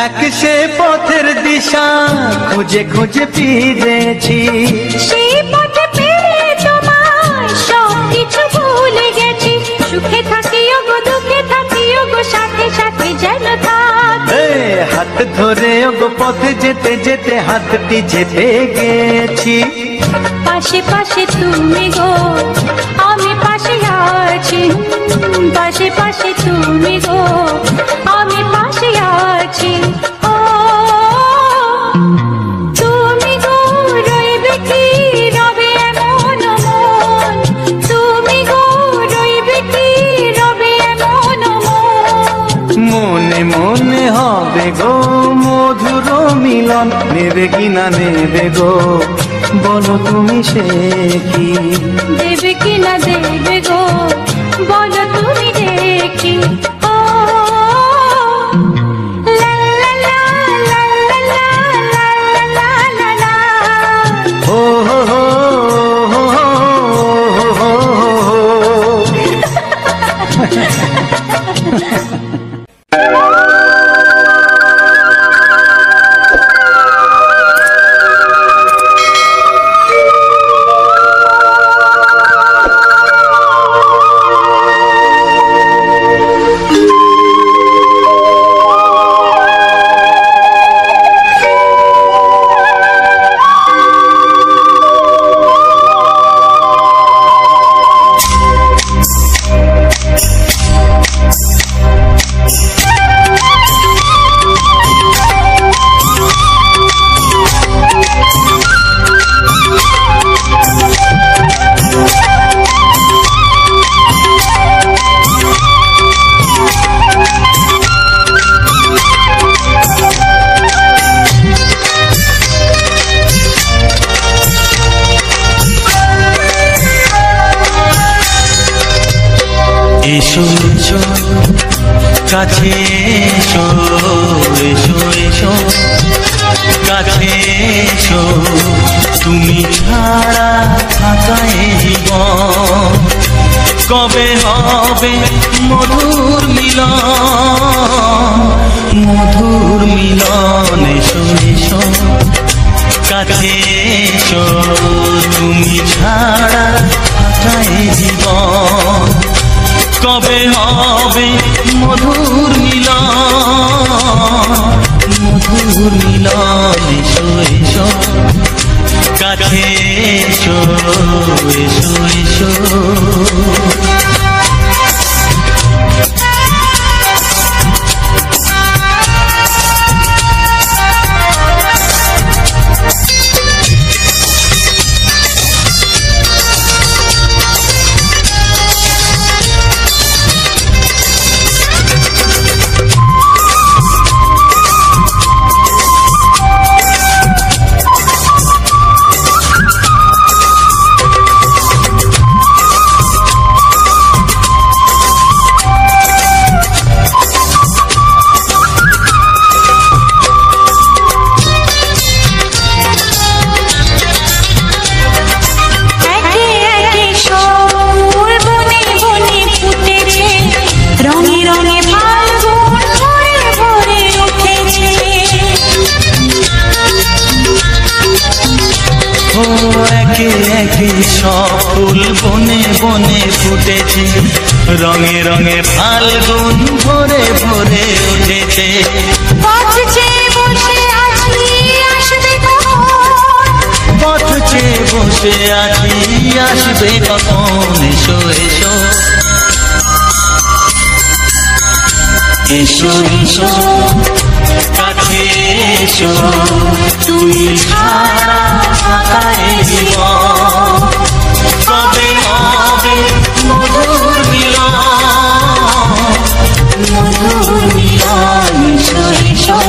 এক সে পথের দিশা খুঁজে খুঁজে ফিরেছি, সেই পথে পেয়ে তোমায় সব কিছু ভুলে গেছি, সুখে থাকিও গো দুঃখে থাকিও গো সাথে সাথে যেন থাক। এ হাত ধরে গো পথে যেতে যেতে হাতটি চেপে গেছি, পাশে পাশে তুমি গো আমি পাশে আছি, পাশে পাশে তুমি গো আমি পাশে আছি। ও তুমি গো রইবে কি রবে এমন মন, তুমি গো রইবে কি রবে এমন মন, মনে মনে হবে গো মধুর মিলন, নেবে কি না নেবে গো বলো তুমি সে কি, দেবে কি না দেবে গো বলো তুমি দেখি। ও লা লা লা লা লা লা লা লা লা লা। ও হো হো হো হো হো হো। কাছে এসো এসো এসো কাছে এসো তুমি ছাড়া থাকা এ জীবন কবে হবে মধুর মিলন এসো এসো কাছে এসো তুমি ছাড়া থাকা এ জীবন কবে হবে মধুর মিলন এসো এসো কাছে এসো এসো এসো সব ফুল বনে বনে ফুটেছে রঙে রঙে ফাল্গুন ভরে ভরে উঠেছে পথ চেয়ে বসে আছি আসবে কখন এসো এসো এসো এসো কাছে এসো তুমি ছাড়া থাকা এ জীবন কবে হবে মধুর মিলন এসো এসো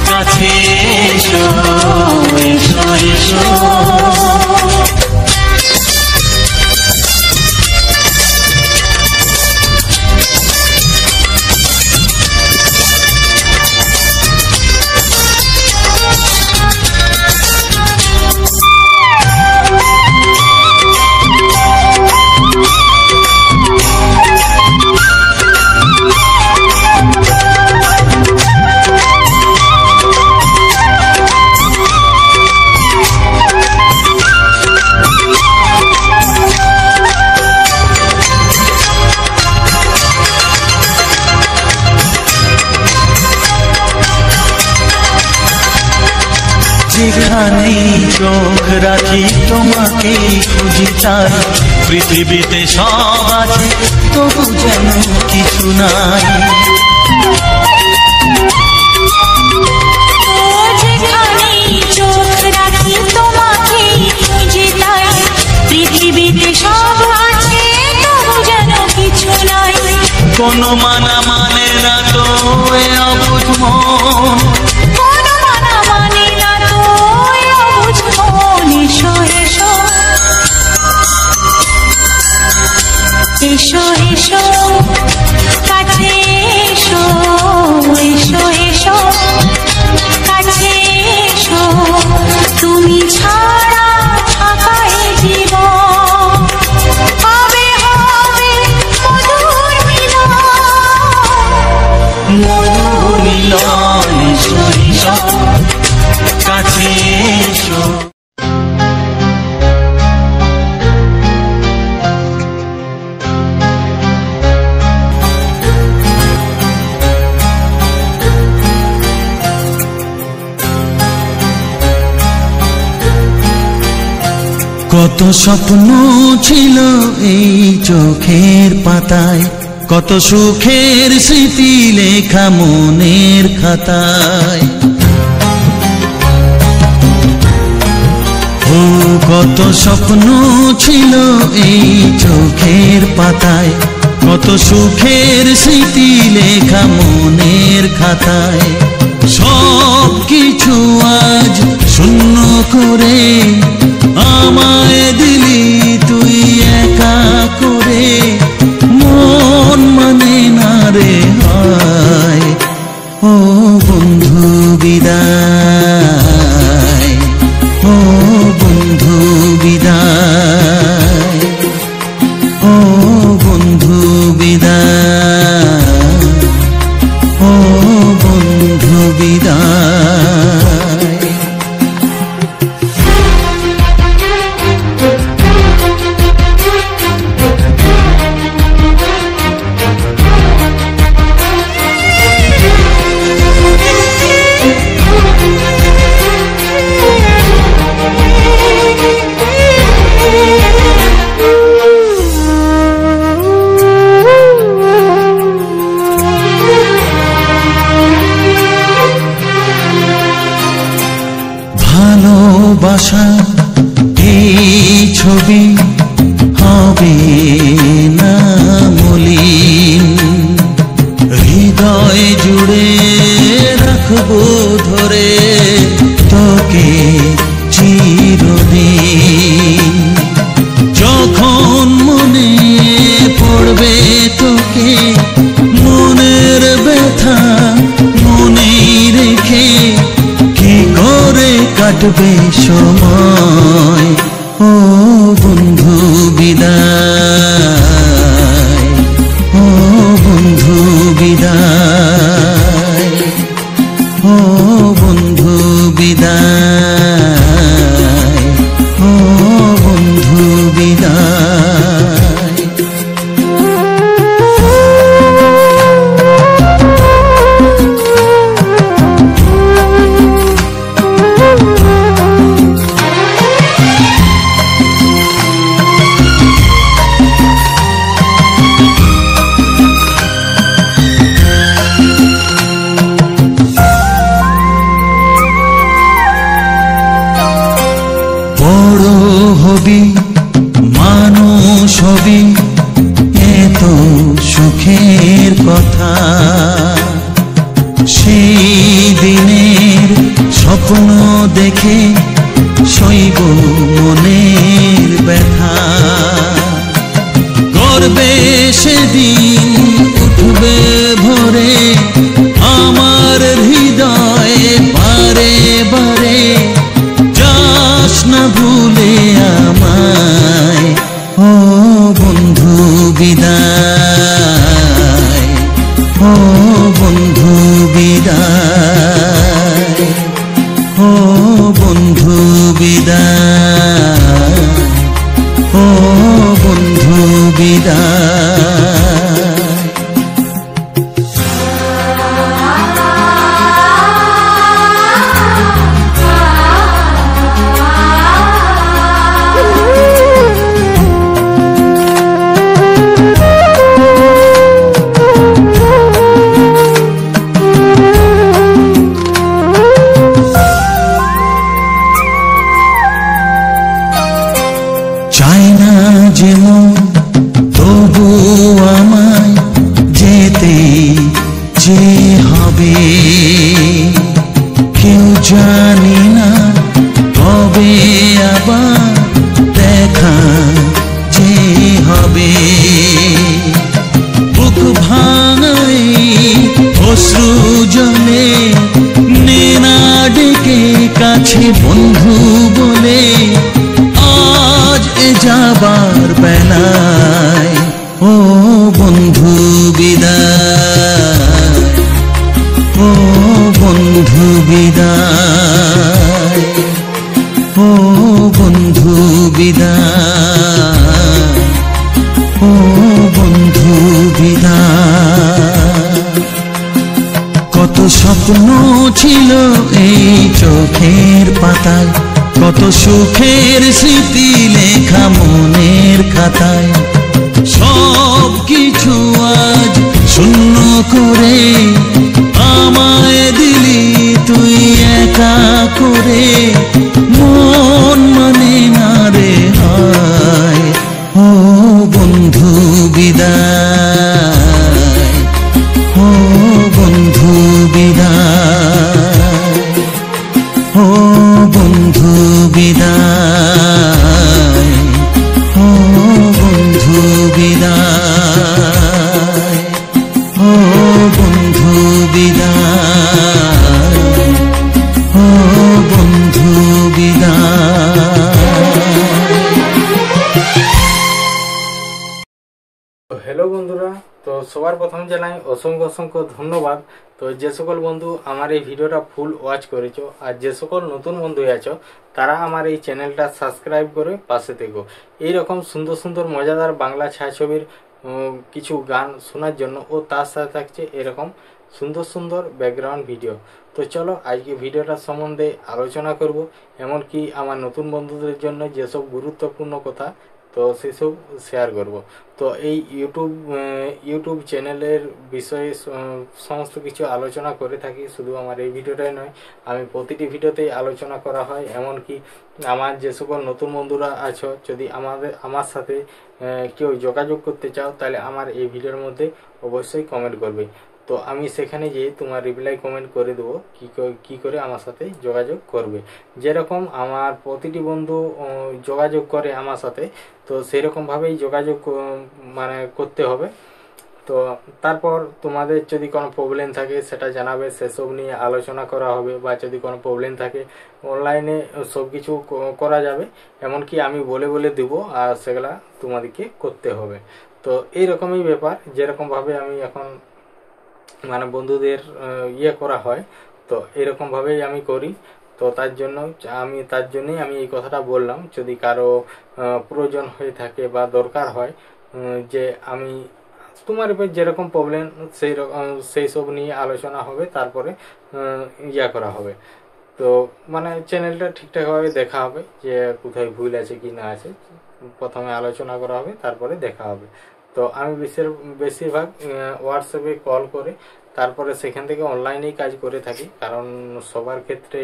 কাছে এসো এসো এসো যেখানেই চোখ রাখি তোমাকেই খুঁজি তাই পৃথিবীতে সব আছে তবু যেন কিছু নাই যেখানেই চোখ রাখি তোমাকেই খুঁজি তাই পৃথিবীতে সব আছে তবু যেন কিছু নাই কোনো মানা মানে না তো এ অবুঝ মন এসো এসো কাছে এসো এসো এসো কাছে এসো তুমি ছাড়া থাকা এ জীবন হবে হবে মধুর মিলন এসো এসো কাছে এসো কত স্বপ্ন ছিল এই চোখের পাতায় কত সুখের স্মৃতি লেখা মনের খাতায় ও কত স্বপ্ন ছিল এই চোখের পাতায় কত সুখের স্মৃতি লেখা মনের খাতায় সব কিছু আজ শূন্য করে আমায় দিলি তুই একা করে মন মানে না রে হয়। ও বন্ধু বিদায়, ও বন্ধু বিদায়, ও বন্ধু বিদায়, ও বন্ধু বিদায়। ভালোবাসা এই ছবি হবে না মলিন, হৃদয় জুড়ে রাখবো ধরে তোকে চিরদিন। যখন মনে পড়বে তোকে, মনের ব্যথা মনে রেখে কি করে কাটবে সময়। ও বন্ধু বিদায়, ও বন্ধু বিদায়, ও বন্ধু বিদায়, ও বন্ধু বিদায়। বড় হবি মানুষ হবি, এত সুখের কথা, সেই দিনের স্বপ্ন দেখে সইব মনের ব্যথা। গর্বে সেদিন উঠবে ভরে আমার হৃদয়ে বারে বারে, যাস না ভুলে আমায়। ও বন্ধু বিদায়, ও বন্ধু বিদায়, ও বন্ধু বিদায়, ও বন্ধু বিদায়। চাই না যেমন তবু আমায় যেতে যে হবে, কেউ জানি না কবে আবার দেখা যে হবে। বুক ভাঙাই অশ্রু জলে নেনা ডেকে কাছে বন্ধু বলে, আজ এ যাবার বেলায়। ও বন্ধু বিদায়, ও বন্ধু বিদায়, ও বন্ধু বিদায়, ও বন্ধু বিদায়। কত স্বপ্ন ছিল এই চোখের পাতায়, কত সুখের স্মৃতি লেখা মনের খাতায়, সব কিছু আজ শূন্য করে আমায় দিলি তুই একা করে। মন মানে না রে হায়। ও বন্ধু বিদায়, ও বন্ধু বিদায়, ও বন্ধু বিদায়, ও বন্ধু বিদায়, ও বন্ধু প্রথম জানাই অসংখ্য অসংখ্য ধন্যবাদ। তো যে সকল বন্ধু আমার এই ভিডিওটা ফুল ওয়াচ করেছো আর যে সকল নতুন বন্ধু আছো তারা আমার এই চ্যানেলটা সাবস্ক্রাইব করে পাশে থেকো। এইরকম সুন্দর সুন্দর মজাদার বাংলা ছায়াছবির কিছু গান শোনার জন্য ও তার সাথে থাকছে এরকম সুন্দর সুন্দর ব্যাকগ্রাউন্ড ভিডিও। তো চলো আজকে ভিডিওটার সম্বন্ধে আলোচনা করব, এমনকি আমার নতুন বন্ধুদের জন্য যেসব গুরুত্বপূর্ণ কথা তো সেসব শেয়ার করব। তো এই ইউটিউব চ্যানেলের বিষয়ে সমস্ত কিছু আলোচনা করে থাকি, শুধু আমার এই ভিডিওটাই নয়, আমি প্রতিটি ভিডিওতেই আলোচনা করা হয়। এমনকি আমার যে সকল নতুন বন্ধুরা আছো, যদি আমার সাথে কেউ যোগাযোগ করতে চাও তাহলে আমার এই ভিডিওর মধ্যে অবশ্যই কমেন্ট করবে। তো আমি সেখানে গিয়ে তোমার রিপ্লাই কমেন্ট করে দেবো কি করে আমার সাথে যোগাযোগ করবে। যেরকম আমার প্রতিটি বন্ধু যোগাযোগ করে আমার সাথে, তো সেরকমভাবেই যোগাযোগ মানে করতে হবে। তো তারপর তোমাদের যদি কোনো প্রবলেম থাকে সেটা জানাবে, সেসব নিয়ে আলোচনা করা হবে। বা যদি কোনো প্রবলেম থাকে অনলাইনে সব কিছু করা যাবে, এমনকি আমি বলে বলে দেব আর সেগুলা তোমাদেরকে করতে হবে। তো এইরকমই ব্যাপার, যেরকমভাবে আমি এখন মানে বন্ধুদের করা হয়, তো এরকমভাবেই আমি করি। তো তার জন্যই আমি এই কথাটা বললাম। যদি কারো প্রয়োজন হয়ে থাকে বা দরকার হয় যে আমি তোমার যেরকম প্রবলেম সেই সব নিয়ে আলোচনা হবে, তারপরে করা হবে। তো মানে চ্যানেলটা ঠিকঠাকভাবে দেখা হবে যে কোথায় ভুল আছে কি না আছে, প্রথমে আলোচনা করা হবে, তারপরে দেখা হবে। তো আমি বেশিরভাগ হোয়াটসঅ্যাপে কল করে তারপরে সেখান থেকে অনলাইনেই কাজ করে থাকি, কারণ সবার ক্ষেত্রে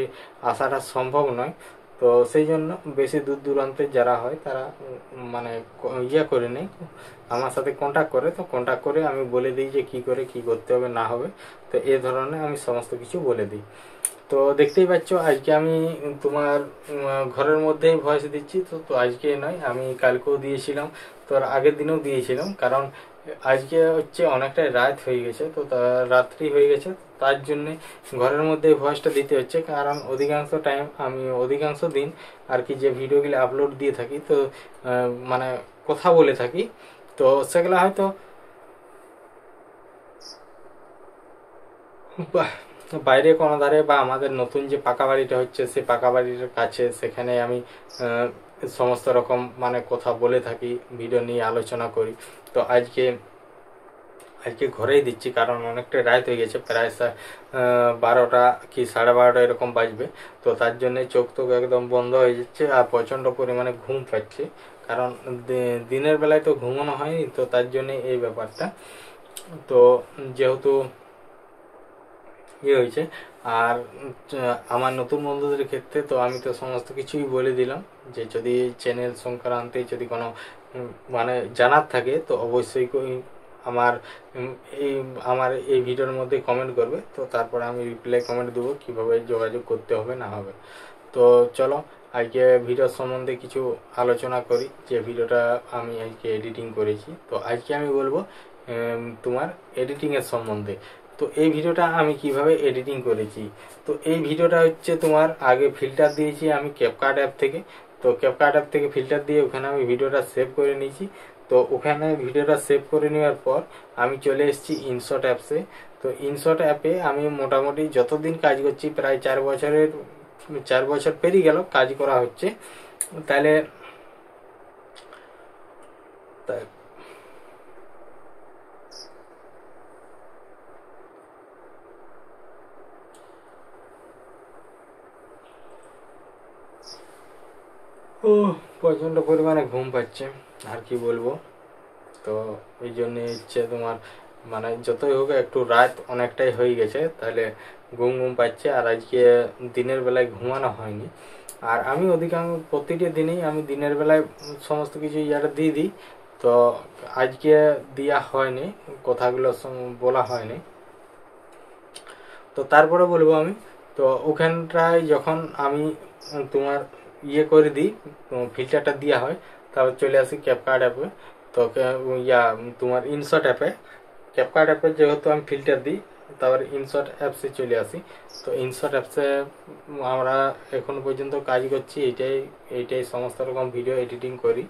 আসাটা সম্ভব নয়। তো সেই জন্য বেশি দূর দূরান্তে যারা হয় তারা মানে করে নেই, আমার সাথে কন্ট্যাক্ট করে। তো কন্ট্যাক্ট করে আমি বলে দিই যে কি করে কি করতে হবে না হবে। তো এই ধরনের আমি সমস্ত কিছু বলে দিই। তো দেখতেই পাচ্ছ আজকে আমি তোমার ঘরের মধ্যেই ভয়েস দিচ্ছি। তো আজকে নয়, আমি কালকেও দিয়েছিলাম, তো আগের দিনেও দিয়েছিলাম। কারণ আজকে হচ্ছে অনেকটাই রাত হয়ে গেছে, তো রাত্রি হয়ে গেছে, তার জন্যে ঘরের মধ্যে ভয়েসটা দিতে হচ্ছে। কারণ অধিকাংশ দিন আর কি যে ভিডিওগুলো আপলোড দিয়ে থাকি, তো মানে কথা বলে থাকি, তো সেগুলো হয়তো বাইরে কোনো ধারে বা আমাদের নতুন যে পাকা বাড়িটা হচ্ছে সেই পাকা বাড়ির কাছে, সেখানে আমি সমস্ত রকম মানে কথা বলে থাকি, ভিডিও নিয়ে আলোচনা করি। তো আজকে ঘরেই দিচ্ছি, কারণ অনেকটা রাত হয়ে গেছে, প্রায় 12টা কি 12:30 এরকম বাজবে। তো তার জন্যে চোখ একদম বন্ধ হয়ে যাচ্ছে আর প্রচণ্ড পরিমাণে ঘুম পাচ্ছে, কারণ দিনের বেলায় তো ঘুমানো হয়নি, তো তার জন্যে এই ব্যাপারটা। তো যেহেতু হয়েছে, আর আমার নতুন বন্ধুদের ক্ষেত্রে তো আমি তো সমস্ত কিছুই বলে দিলাম, যে যদি চ্যানেল সংক্রান্তে যদি কোনো মানে জানার থাকে তো অবশ্যই আমার এই ভিডিওর মধ্যে কমেন্ট করবে। তো তারপর আমি রিপ্লাই কমেন্ট দেবো কিভাবে যোগাযোগ করতে হবে না হবে। তো চলো আজকে ভিডিওর সম্বন্ধে কিছু আলোচনা করি, যে ভিডিওটা আমি আজকে এডিটিং করেছি। তো আজকে আমি বলবো তোমার এডিটিংয়ের সম্বন্ধে। তো এই ভিডিওটা আমি কিভাবে এডিটিং করেছি, তো এই ভিডিওটা হচ্ছে তোমার আগে ফিল্টার দিয়েছি আমি ক্যাপকাট অ্যাপ থেকে। তো ক্যাপকাট অ্যাপ থেকে ফিল্টার দিয়ে ওখানে আমি ভিডিওটা সেভ করে নিয়েছি। তো ওখানে ভিডিওটা সেভ করে নেওয়ার পর আমি চলে এসেছি ইনশট অ্যাপসে। তো ইনশট অ্যাপে আমি মোটামুটি যতদিন কাজ করছি, প্রায় 4 বছর পেরিয়ে গেল কাজ করা হচ্ছে। তাহলে প্রচণ্ড পরিমাণে ঘুম পাচ্ছে, আর কি বলবো। তো এই জন্যে ইচ্ছে তোমার মানে যতই হোক একটু রাত অনেকটাই হয়ে গেছে, তাহলে ঘুম পাচ্ছে। আর আজকে দিনের বেলায় ঘুমানো হয়নি, আর আমি প্রতিটি দিনেই আমি দিনের বেলায় সমস্ত কিছু দিয়ে দিই। তো আজকে দেওয়া হয়নি, কথাগুলো বলা হয়নি। তো তারপরে বলবো আমি, তো ওখানটায় যখন আমি তোমার করে দিই, ফিল্টারটা দেওয়া হয়, তারপর চলে আসি ক্যাপকাট অ্যাপে। তো তোমার ইনশট অ্যাপে, ক্যাপকাট অ্যাপে যেহেতু আমি ফিল্টার দিই, তারপর ইনশট অ্যাপসে চলে আসি। তো ইনশট অ্যাপসে আমরা এখন পর্যন্ত কাজ করছি, এইটাই সমস্ত রকম ভিডিও এডিটিং করি,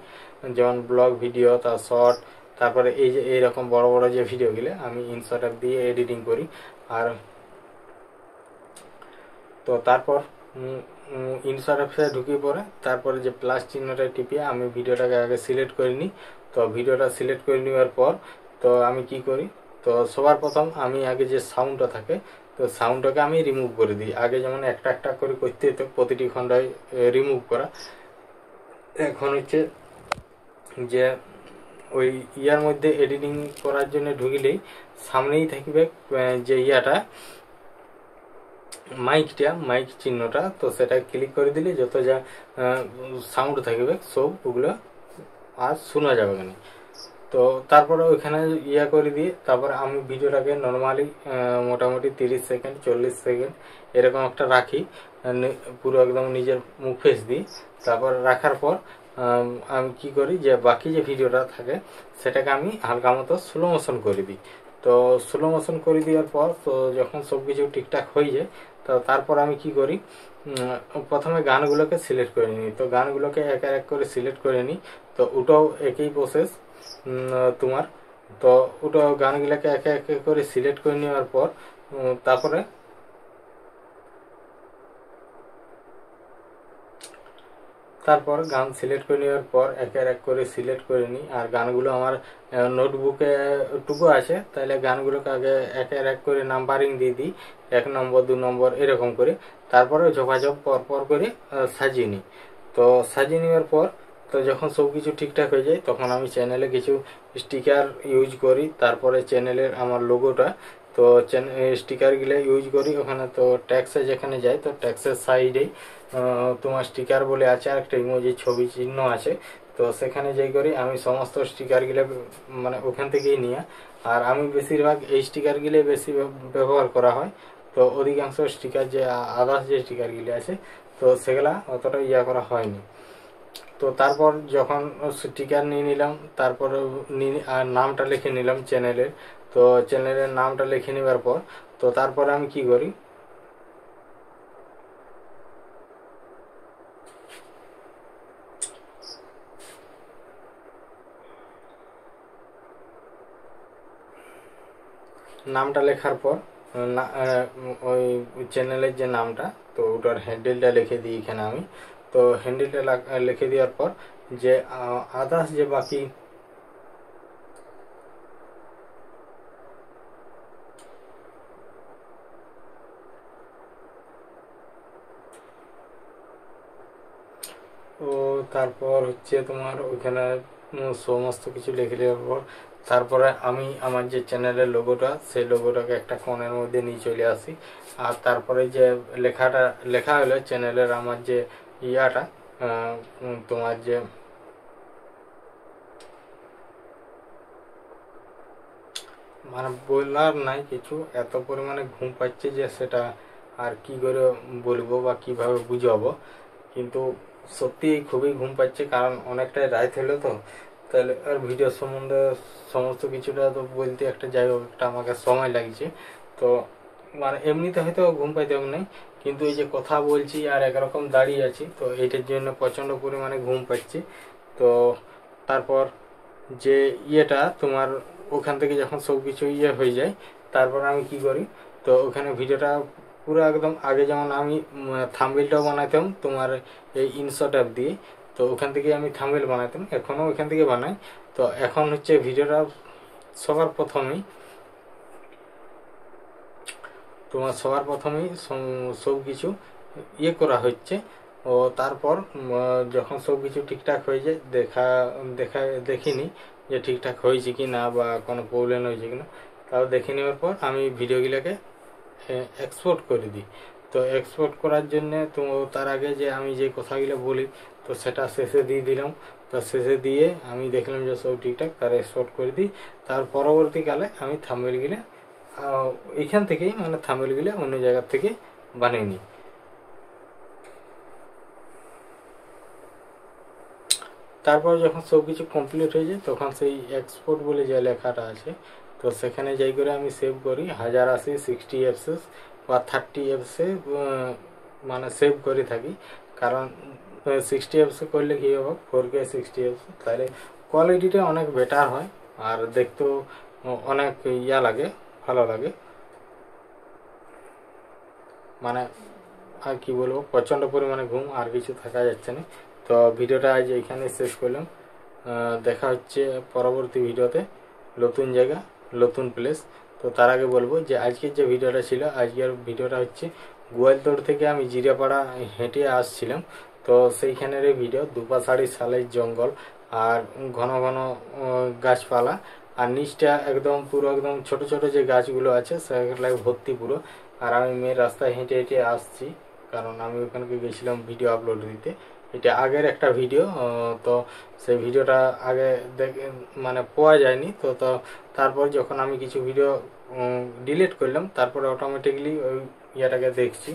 যেমন ব্লগ ভিডিও, তার শর্ট, তারপরে এই যে এইরকম বড় বড় যে ভিডিওগুলো আমি ইনশট অ্যাপ দিয়ে এডিটিং করি। আর তো তারপর ইনশট অ্যাপসে ঢুকিয়ে পরে তারপরে যে প্লাস চিহ্নটা টিপিয়ে আমি ভিডিওটাকে আগে সিলেক্ট করে নিই। তো ভিডিওটা সিলেক্ট করে নেওয়ার পর তো আমি কি করি, তো সবার প্রথম আমি আগে যে সাউন্ডটা থাকে তো সাউন্ডটাকে আমি রিমুভ করে দিই। আগে যেমন একটা একটা করে করতে হতো প্রতিটি খণ্ডায় রিমুভ করা, এখন হচ্ছে যে ওই ইয়ার মধ্যে এডিটিং করার জন্য ঢুকিলেই সামনেই থাকবে যে ইয়াটা মাইক চিহ্নটা, তো সেটা ক্লিক করে দিলে যত যা সাউন্ড থাকবে সব ওগুলো আর শোনা যাবে না। তো তারপরে ওইখানে ইয়া করে দিয়ে তারপরে আমি ভিডিওটাকে নর্মালি মোটামুটি 30 সেকেন্ড 40 সেকেন্ড এরকম একটা রাখি, পুরো একদম নিজের মুখ ফেস দিই। তারপর রাখার পর আমি কি করি যে বাকি যে ভিডিওটা থাকে সেটাকে আমি হালকা মতো স্লো মোশন করে দিই। তো স্লো মোশন করে দেওয়ার পর তো যখন সব কিছু ঠিকঠাক হয়ে যায় তো তারপর আমি কি করি, প্রথমে গানগুলোকে সিলেক্ট করে নিই। তো গানগুলোকে এক এক করে সিলেক্ট করে নিই। তো ওটাও একই প্রসেস তোমার। তো ওটা গানগুলোকে এক এক করে সিলেক্ট করে নেওয়ার পর তারপর গান সিলেক্ট করে নেওয়ার পর এক এক করে সিলেক্ট করে নিই। আর গানগুলো আমার নোটবুকে টুকু আছে, তাহলে গানগুলোকে আগে এক এক করে নাম্বারিং দিয়ে দিই, 1 নম্বর 2 নম্বর এরকম করে। তারপরে যোগাযোগ পর করে সাজিয়ে নিই। তো সাজিয়ে নেওয়ার পর তো যখন সব কিছু ঠিকঠাক হয়ে যায় তখন আমি চ্যানেলে কিছু স্টিকার ইউজ করি। তারপরে চ্যানেলের আমার লোগোটা তো স্টিকারগুলো ইউজ করি। ওখানে তো ট্যাক্সে যেখানে যায় তো ট্যাক্সের সাইডেই তোমার স্টিকার বলে আছে, আর একটা ইমোজি ছবি চিহ্ন আছে। তো সেখানে যাই করি আমি সমস্ত স্টিকারগুলো মানে ওখান থেকেই নিয়ে। আর আমি বেশিরভাগ এই স্টিকারগুলো বেশি ব্যবহার করা হয়। তো অধিকাংশ স্টিকার যে আদার্স যে স্টিকারগুলো আছে তো সেগুলা অতটা ইয়া করা হয়নি। তো তারপর যখন স্টিকার নিয়ে নিলাম তারপর আর নামটা লিখে নিলাম চ্যানেলের। তো চ্যানেলের নামটা লিখে নেবার পর তো তারপরে আমি কি করি, নামটা লেখার পর ওই চ্যানেলের যে নামটা তো ওটার হ্যান্ডেলটা লিখে দিই এখানে আমি। তো হ্যান্ডেলটা লিখে দেওয়ার পর যে আদার্স যে বাকি ও তারপর হচ্ছে তোমার ওইখানে সমস্ত কিছু লিখে দেওয়ার পর তারপরে আমি আমার যে চ্যানেলের লোগোটা সেই লোগোটাকে একটা কোণের মধ্যে নিয়ে চলে আসি। আর তারপরে যে লেখা হলো চ্যানেলের আমার যে ইয়াটা তোমার যে মানে বলার নাই কিছু, এত পরিমাণে ঘুম পাচ্ছে যে সেটা আর কি করে বলবো বা কিভাবে বুঝাবো। কিন্তু সত্যি খুবই ঘুম পাচ্ছে, কারণ অনেকটাই রাত হলো তো। তাহলে আর ভিডিও সম্বন্ধে সমস্ত কিছুটা তো বলতে একটা যাই হোক একটা আমাকে সময় লাগছে। তো মানে এমনিতে হয়তো ঘুম পাইতে নেই, কিন্তু এই যে কথা বলছি আর একরকম দাঁড়িয়ে আছি তো এইটার জন্য প্রচণ্ড পরিমাণে ঘুম পাচ্ছে। তো তারপর যে ইয়েটা তোমার ওখান থেকে যখন সব কিছু ইয়ে হয়ে যায় তারপর আমি কি করি, তো ওখানে ভিডিওটা পুরো একদম আগে যেমন আমি থাম্বনেলটাও বানাতাম তোমার এই ইনশট অ্যাপ দিয়ে, তো ওখান থেকে আমি থাম্বনেল বানাতাম, এখনও ওখান থেকে বানাই। তো এখন হচ্ছে ভিডিওটা সবার প্রথমেই সব কিছু ইয়ে করা হচ্ছে। ও তারপর যখন সব কিছু ঠিকঠাক হয়ে যায় দেখিনি যে ঠিকঠাক হয়েছে কি না বা কোনো প্রবলেম হয়েছে কি না, তাও দেখে নেওয়ার পর আমি ভিডিওগুলোকে এক্সপোর্ট করে দিই। তো এক্সপোর্ট করার জন্য তো তার আগে যে আমি যে কথাগুলো বলি তো সেটা শেষে দিয়ে দিলাম। তো শেষে দিয়ে আমি দেখলাম যে সব ঠিকঠাক, তার এক্সপোর্ট করে দিই। তার পরবর্তীকালে আমি থাম্বনেলগুলো এইখান থেকেই মানে থাম্বনেলগুলো অন্য জায়গার থেকে বানিয়ে নিই। তারপর যখন সব কিছু কমপ্লিট হয়ে যায় তখন সেই এক্সপোর্ট বলে যে লেখাটা আছে তো সেখানে যাই করে আমি সেভ করি 1080 60 fps বা 30 fps মানে সেভ করে থাকি। কারণ 60 fps করলে কী হবে 4K 60 fps, তাহলে কোয়ালিটিটা অনেক বেটার হয় আর দেখতেও অনেক ইয়া লাগে, ভালো লাগে, মানে আর কি বলবো, প্রচণ্ড পরিমাণে ঘুম, আর কিছু থাকা যাচ্ছে না। তো ভিডিওটা আজ এইখানে শেষ করলাম। দেখা হচ্ছে পরবর্তী ভিডিওতে, নতুন জায়গা নতুন প্লেস। তো তার আগে বলবো যে আজকের যে ভিডিওটা ছিল, আজকের ভিডিওটা হচ্ছে গোয়ালতোড় থেকে আমি জিরাপাড়া হেঁটে আসছিলাম। তো সেইখানের এই ভিডিও, দুপাশাড়ি শালের জঙ্গল আর ঘন ঘন গাছপালা, আর নিচটা একদম পুরো একদম ছোট ছোট যে গাছগুলো আছে সেগুলো ভর্তি পুরো। আর আমি মেয়ের রাস্তায় হেঁটে হেঁটে আসছি, কারণ আমি ওখানকে গেছিলাম ভিডিও আপলোড দিতে। এটা আগের একটা ভিডিও, তো সেই ভিডিওটা আগে মানে পাওয়া যায়নি। তো তারপর যখন আমি কিছু ভিডিও ডিলিট করলাম, তারপরে অটোমেটিকলি ওই ইয়েটাকে দেখছি।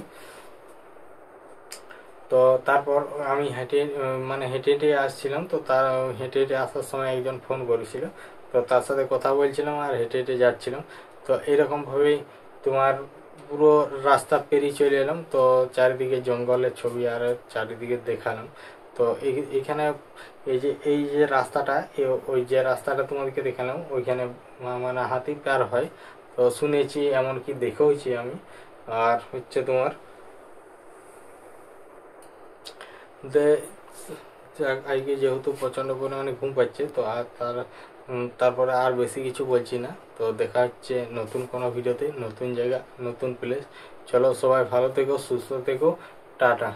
তো তারপর আমি হেঁটে হেঁটে আসছিলাম। তো তার হেঁটে হেঁটে আসার সময় একজন ফোন করেছিল, তো তার সাথে কথা বলছিলাম আর হেঁটে হেঁটে যাচ্ছিলাম। তো এরকমভাবেই তোমার পুরো রাস্তা পেরিয়ে চলে এলাম। তো চারিদিকে জঙ্গলের ছবি আর চারিদিকে দেখালাম। তো এখানে এই যে রাস্তাটা, ওই যে রাস্তাটা তোমাদেরকে দেখালাম, ওইখানে মানে হাতি পার হয়। তো শুনেছি, এমনকি দেখেওছি আমি। আর হচ্ছে তোমার আজকে যেহেতু প্রচণ্ড পরিমাণে ঘুম পাচ্ছে, তো আর তারপরে আর বেশি কিছু বলছি না। তো দেখা হচ্ছে নতুন কোনো ভিডিওতে, নতুন জায়গা নতুন প্লেস। চলো সবাই ভালো থেকো, সুস্থ থেকো, টাটা।